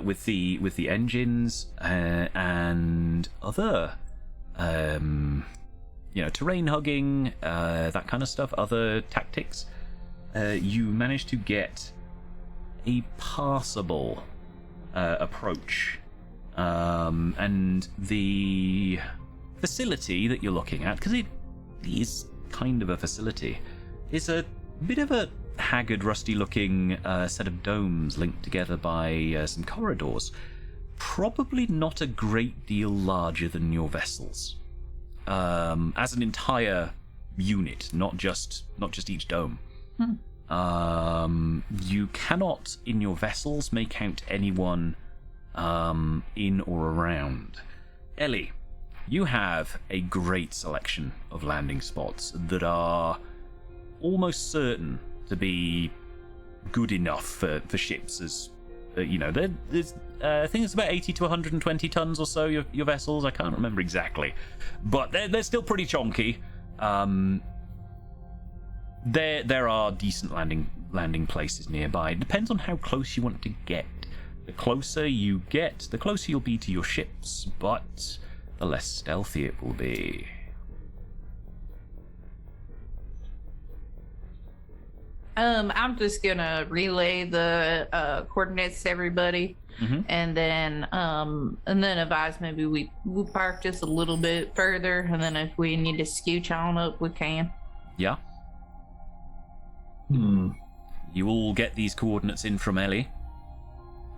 with the engines, and other terrain hugging, that kind of stuff, other tactics. You manage to get a passable approach, and the facility that you're looking at, because it is kind of a facility, is a bit of a haggard, rusty-looking set of domes linked together by some corridors. Probably not a great deal larger than your vessels, as an entire unit, not just each dome. You cannot, in your vessels, make out anyone in or around. Ellie, you have a great selection of landing spots that are almost certain to be good enough for ships. As there's I think it's about 80 to 120 tons or so, your vessels. I can't remember exactly, but they're still pretty chonky. There are decent landing places nearby. It depends on how close you want to get. The closer you get, the closer you'll be to your ships, but the less stealthy it will be. I'm just gonna relay the coordinates to everybody, and then advise maybe we park just a little bit further, and then if we need to scooch on up, we can. Yeah. You all get these coordinates in from Ellie,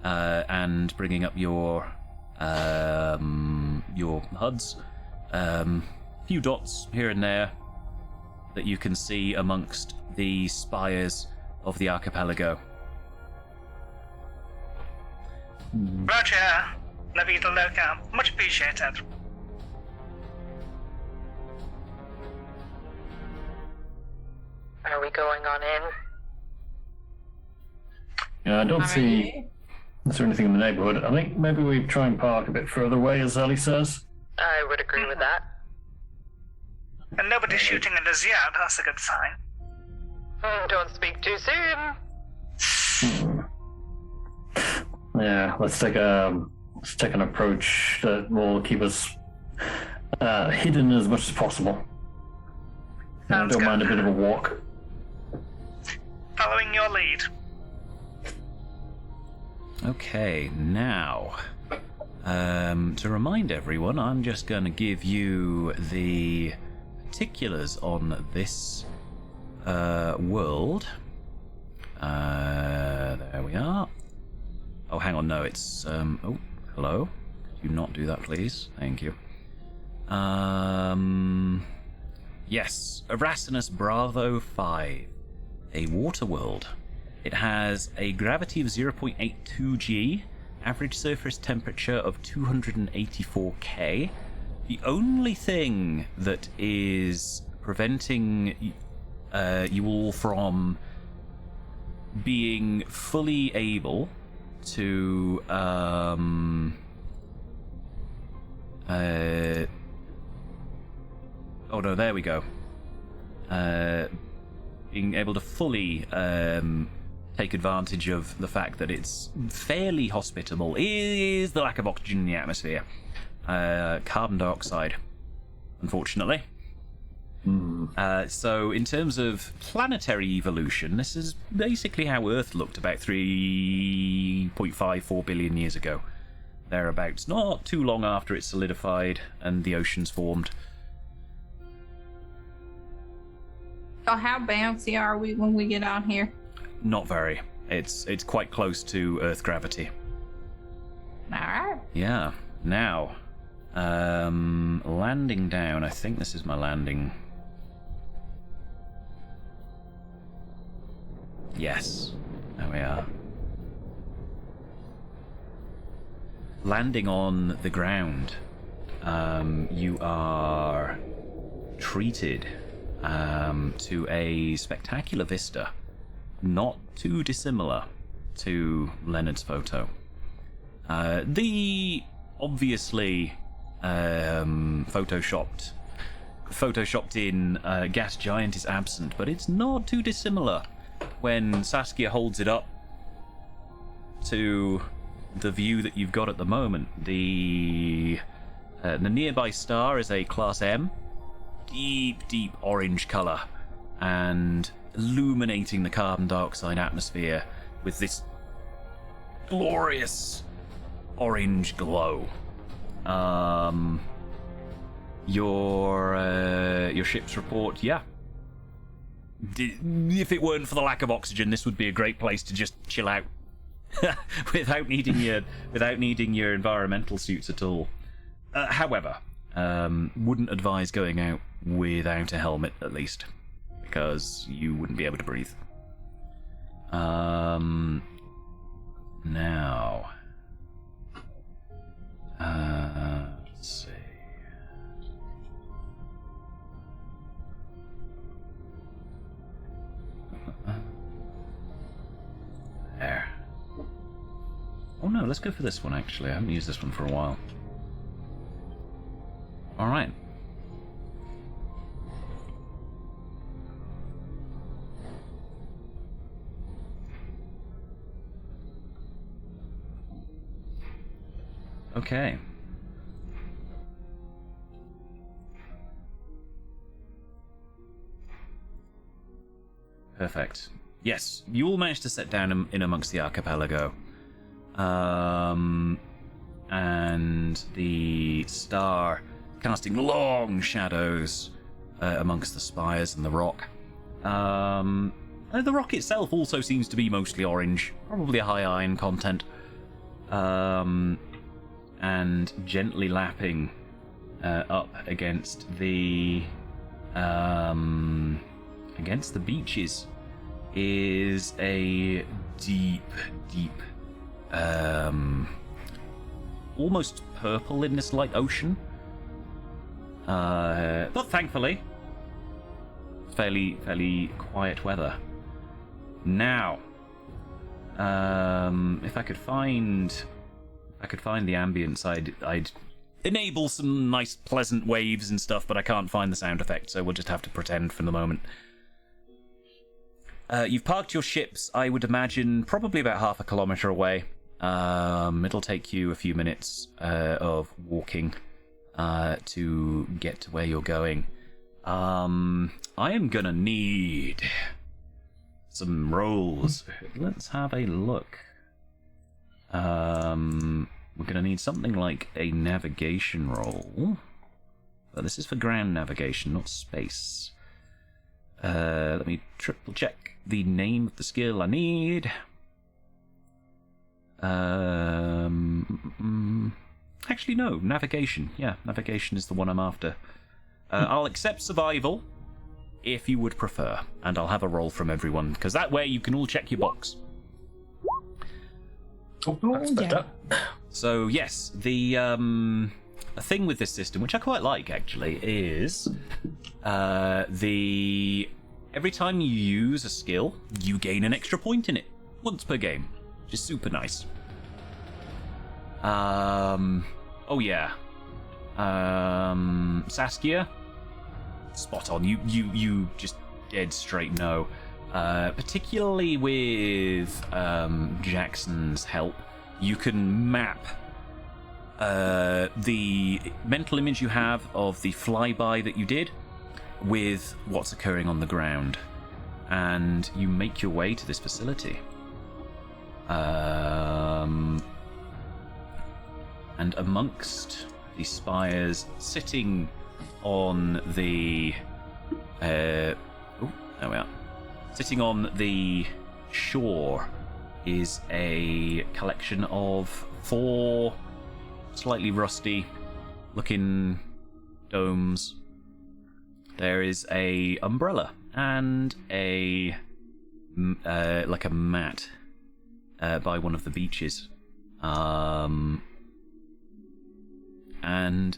and bringing up your HUDs. Few dots here and there that you can see amongst the spires of the archipelago. Roger. Navita Loca. Much appreciated. Are we going on in? Yeah, I don't see. Is there anything in the neighbourhood? I think maybe we try and park a bit further away, as Ellie says. I would agree with that. And nobody's shooting at us yet. That's a good sign. Don't speak too soon. Yeah, let's take an approach that will keep us hidden as much as possible. I don't mind a bit of a walk. Following your lead. Okay, now, to remind everyone, I'm just going to give you the particulars on this world. There we are. Oh, hang on, no, it's, oh, hello. Could you not do that, please? Thank you. Yes, Erasinus Bravo 5, a water world. It has a gravity of 0.82 G, average surface temperature of 284 K. The only thing that is preventing you all from being fully able to oh no, there we go. Being able to fully take advantage of the fact that it's fairly hospitable is the lack of oxygen in the atmosphere. Carbon dioxide, unfortunately. So in terms of planetary evolution, this is basically how Earth looked about 3.54 billion years ago. Thereabouts, not too long after it solidified and the oceans formed. So how bouncy are we when we get out here? Not very. It's quite close to Earth gravity. Alright. Yeah. Now, landing down. I think this is my landing. Yes. There we are. Landing on the ground, you are treated to a spectacular vista, not too dissimilar to Leonard's photo. The obviously photoshopped in gas giant is absent, but it's not too dissimilar when Saskia holds it up to the view that you've got at the moment. The nearby star is a Class M, deep orange color, and illuminating the carbon dioxide atmosphere with this glorious orange glow. Your ships report, yeah, if it weren't for the lack of oxygen, this would be a great place to just chill out without needing your environmental suits at all. However, wouldn't advise going out without a helmet, at least, because you wouldn't be able to breathe. Now, let's see. There. Oh no, let's go for this one actually. I haven't used this one for a while. Alright. Okay. Perfect. Yes, you all managed to set down in amongst the archipelago. And the star casting long shadows amongst the spires and the rock. The rock itself also seems to be mostly orange, probably a high iron content. And gently lapping up against the beaches is a deep, almost purple in this light ocean. But thankfully, fairly quiet weather. Now, if I could find the ambience, I'd enable some nice pleasant waves and stuff, but I can't find the sound effect, so we'll just have to pretend for the moment. You've parked your ships, I would imagine, probably about half a kilometre away. It'll take you a few minutes of walking to get to where you're going. I am gonna need some rolls. Let's have a look. We're gonna need something like a navigation roll. But this is for ground navigation, not space. Let me triple check the name of the skill I need. Actually, no, navigation. Yeah, navigation is the one I'm after. I'll accept survival if you would prefer, and I'll have a roll from everyone, because that way you can all check your box. So yes, the thing with this system, which I quite like actually, is every time you use a skill, you gain an extra point in it once per game, which is super nice. Oh yeah, Saskia, spot on. You just dead straight no. Particularly with Jackson's help, you can map the mental image you have of the flyby that you did with what's occurring on the ground, and you make your way to this facility. And amongst the spires, sitting on the there we are. Sitting on the shore is a collection of 4 slightly rusty looking domes. There is a umbrella and a like a mat by one of the beaches, and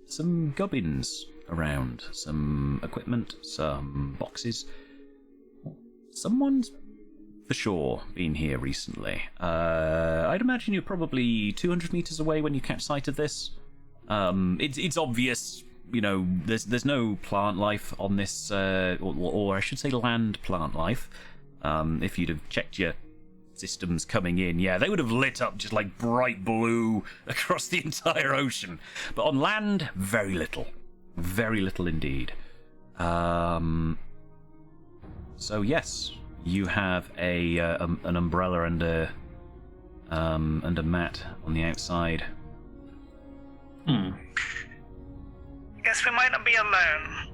some gubbins around, some equipment, some boxes. Someone's for sure been here recently. I'd imagine you're probably 200 meters away when you catch sight of this. It's obvious, you know, there's no plant life on this, or I should say land plant life. If you'd have checked your systems coming in, yeah, they would have lit up just like bright blue across the entire ocean. But on land, very little indeed. So yes, you have an umbrella and a mat on the outside. Guess we might not be alone.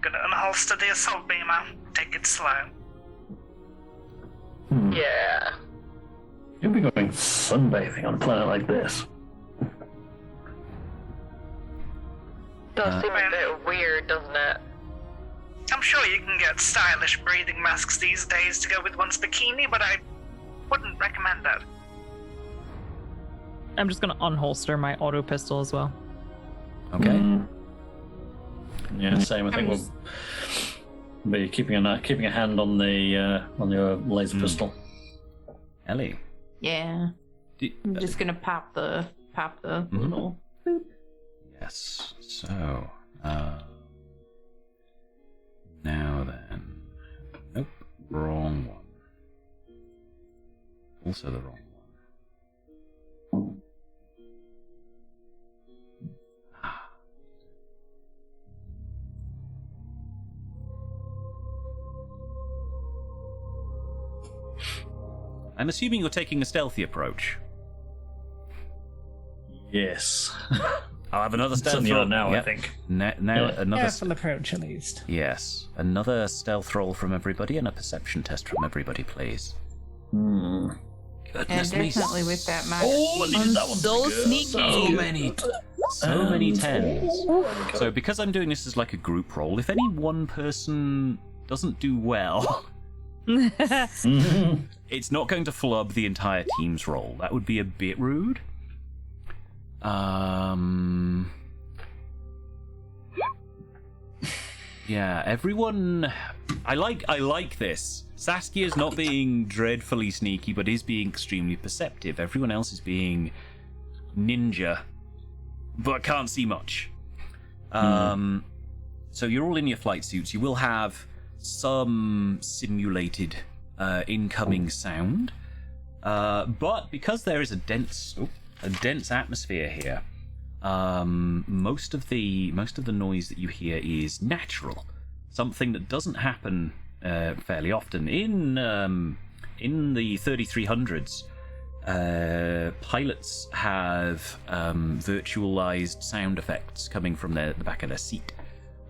Gonna unholster the assault beamer. take it slow. Yeah. You'll be going sunbathing on a planet like this. Does seem a bit weird, doesn't it? I'm sure you can get stylish breathing masks these days to go with one's bikini, but I wouldn't recommend that. I'm just gonna unholster my auto pistol as well. Okay. Yeah, same. I think we'll be keeping a hand on the on your laser pistol. Ellie. Yeah. I'm just gonna pop the little. Yes. So, now then. Nope. Wrong one. Also the wrong one. I'm assuming you're taking a stealthy approach. Yes. I'll have another stealth Certainly roll. are now, I Yep. think. Now another. Careful approach, at least. Yes, another stealth roll from everybody and a perception test from everybody, please. And Goodness me! definitely with that magic. Oh, that one So sneaky. So many tens. So because I'm doing this as like a group roll, if any one person doesn't do well, it's not going to flub the entire team's roll. That would be a bit rude. Yeah, everyone. I like this. Saskia's not being dreadfully sneaky, but is being extremely perceptive. Everyone else is being ninja, but can't see much. So you're all in your flight suits. You will have some simulated incoming sound, but because there is a dense atmosphere here, most of the noise that you hear is natural, something that doesn't happen fairly often in the 3300s. Pilots have virtualized sound effects coming from the back of their seat.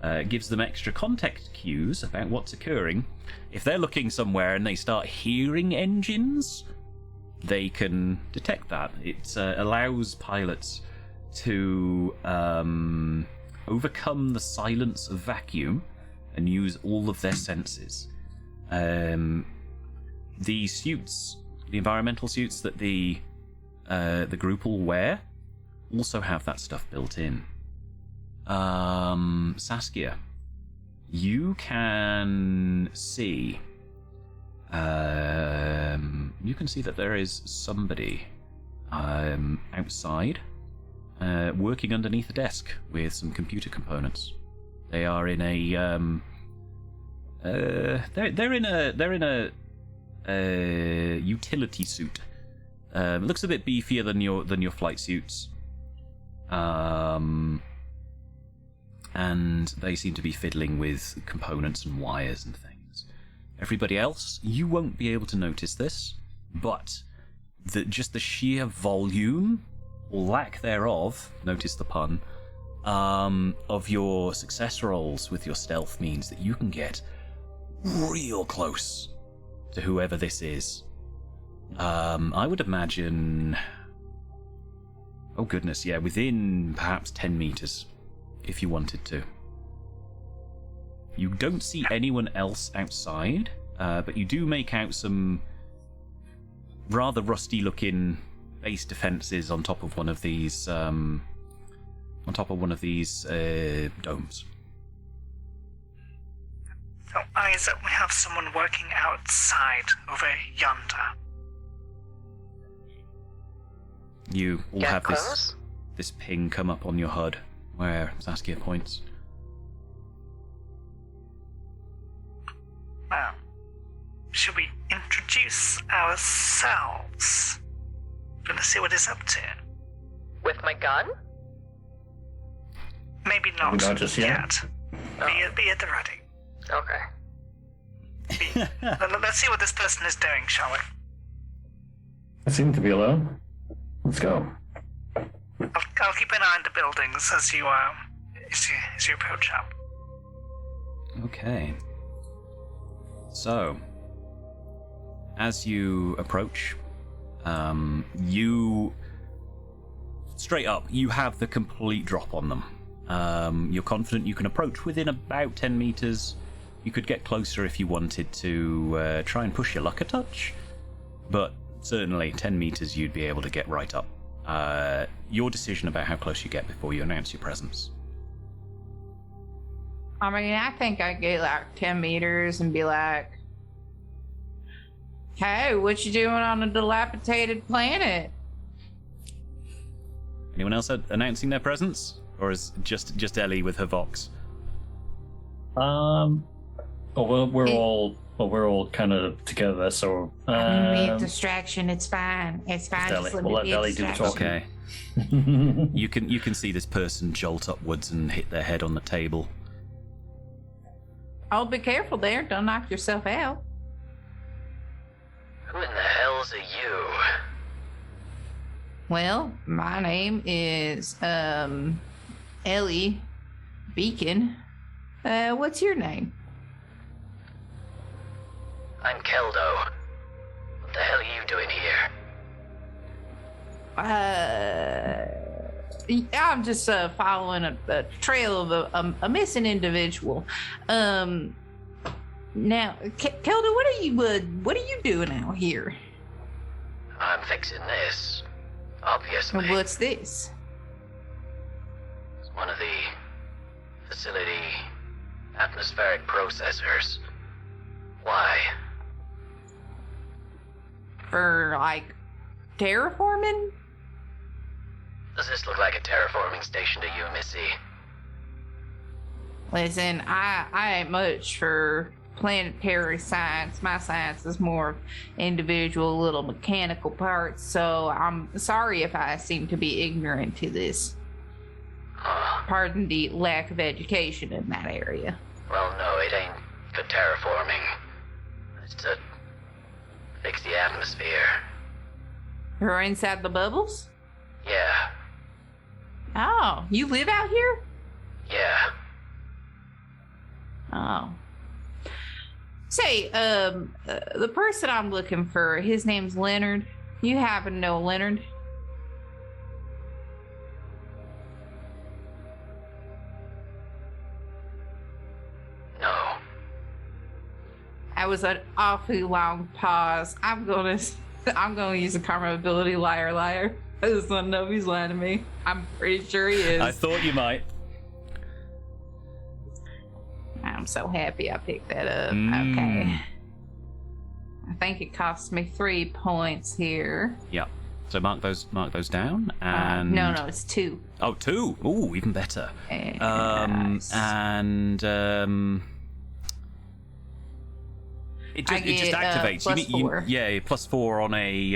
It gives them extra context cues about what's occurring. If they're looking somewhere and they start hearing engines, they can detect that. It allows pilots to overcome the silence of vacuum and use all of their senses. The suits, the environmental suits that the group will wear, also have that stuff built in. Saskia, you can see. You can see that there is somebody outside, working underneath a desk with some computer components. They are in a they're in a utility suit. It looks a bit beefier than your flight suits. And they seem to be fiddling with components and wires and things. Everybody else, you won't be able to notice this, but just the sheer volume, or lack thereof, notice the pun, of your success rolls with your stealth means that you can get real close to whoever this is. I would imagine... Oh goodness, yeah, within perhaps 10 meters, if you wanted to. You don't see anyone else outside, but you do make out some rather rusty-looking base defenses on top of one of these domes. So, Isaac, we have someone working outside over yonder. You all Get have close? this ping come up on your HUD where Saskia points. Well, should we introduce ourselves? Gonna see what he's up to. With my gun? Maybe not, Not just yet. Be at the ready. Okay. Let's see what this person is doing, shall we? I seem to be alone. Let's go. I'll keep an eye on the buildings as you approach up. Okay. So, as you approach, you straight up, you have the complete drop on them. You're confident you can approach within about 10 meters. You could get closer if you wanted to try and push your luck a touch, but certainly 10 meters you'd be able to get right up. Your decision about how close you get before you announce your presence. I mean, I think I'd get like 10 meters and be like, hey, what you doing on a dilapidated planet? Anyone else announcing their presence? Or is just Ellie with her Vox? Well, we're all kind of together, so... be a distraction, it's fine. It's fine. We'll let Ellie do the talking. Okay. You can see this person jolt upwards and hit their head on the table. Oh, be careful there. Don't knock yourself out. Who in the hell's are you? Well, my name is, Ellie Beacon. What's your name? I'm Keldo. What the hell are you doing here? I'm just following a trail of a missing individual. Now, Kelda, what are you doing out here? I'm fixing this. Obviously. What's this? It's one of the facility atmospheric processors. Why? For, like, terraforming? Does this look like a terraforming station to you, Missy? Listen, I ain't much for planetary science. My science is more individual little mechanical parts, so I'm sorry if I seem to be ignorant to this. Pardon the lack of education in that area. Well, no, it ain't for terraforming. It's to fix the atmosphere. You're inside the bubbles? Yeah, Oh, you live out here? yeah. Oh. Say, the person I'm looking for, his name's Leonard. You happen to know Leonard? No. That was an awfully long pause. I'm gonna use a karma ability, liar. I just want to know if he's lying to me. I'm pretty sure he is. I thought you might. I'm so happy I picked that up. Okay. I think it cost me 3 points here. Yeah. So mark those down, and No, it's 2. Oh, 2. Ooh, even better. Nice. It I just get, activates. plus 4. Yeah, +4 on a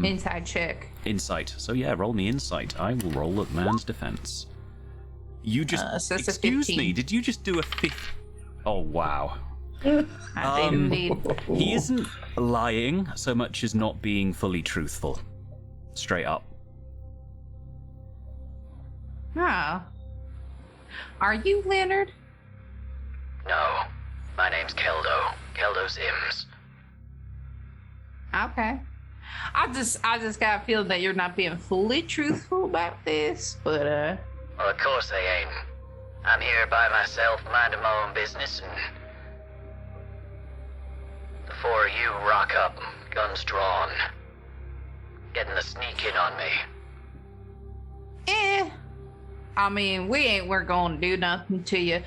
Inside check. insight. So yeah, roll me insight. I will roll at man's defense. You just So it's a excuse 15. me. Did you just do a 50? Oh wow. I did indeed. He isn't lying so much as not being fully truthful. Straight up. Oh. Are you Leonard? No. My name's Keldo. Keldo Sims. Okay. I just got a feeling that you're not being fully truthful about this, but Well, of course I ain't. I'm here by myself, minding my own business, and the 4 of you rock up, guns drawn, getting the sneak in on me. I mean, we're going to do nothing to you.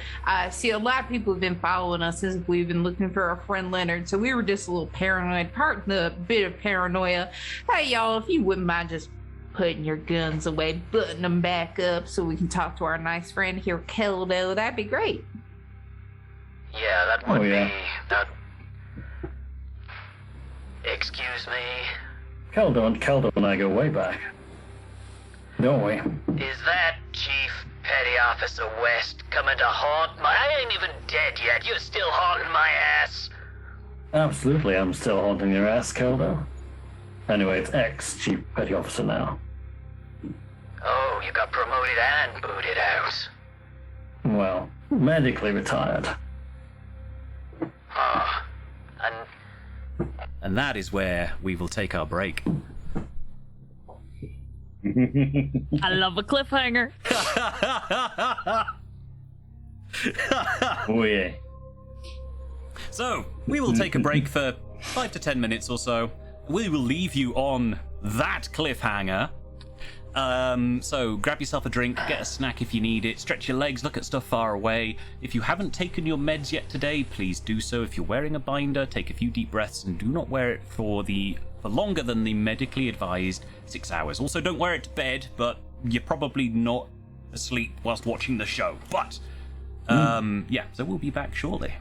See, a lot of people have been following us since we've been looking for our friend Leonard, so we were just a little paranoid. Pardon the bit of paranoia. Hey, y'all, if you wouldn't mind just putting your guns away, button them back up so we can talk to our nice friend here, Keldo, that'd be great. Yeah, that would yeah. be... That... Excuse me? Keldo and I go way back. Don't we? Is that Chief Petty Officer West coming to haunt my... I ain't even dead yet. You're still haunting my ass. Absolutely, I'm still haunting your ass, Keldo. Anyway, it's ex-Chief Petty Officer now. Oh, you got promoted and booted out. Well, medically retired. Huh. And that is where we will take our break. I love a cliffhanger. Oh yeah. So, we will take a break for 5 to 10 minutes or so. We will leave you on that cliffhanger. So grab yourself a drink, get a snack if you need it, stretch your legs, look at stuff far away. If you haven't taken your meds yet today, please do so. If you're wearing a binder, take a few deep breaths and do not wear it for longer than the medically advised 6 hours. Also, don't wear it to bed, but you're probably not asleep whilst watching the show. But, yeah, so we'll be back shortly.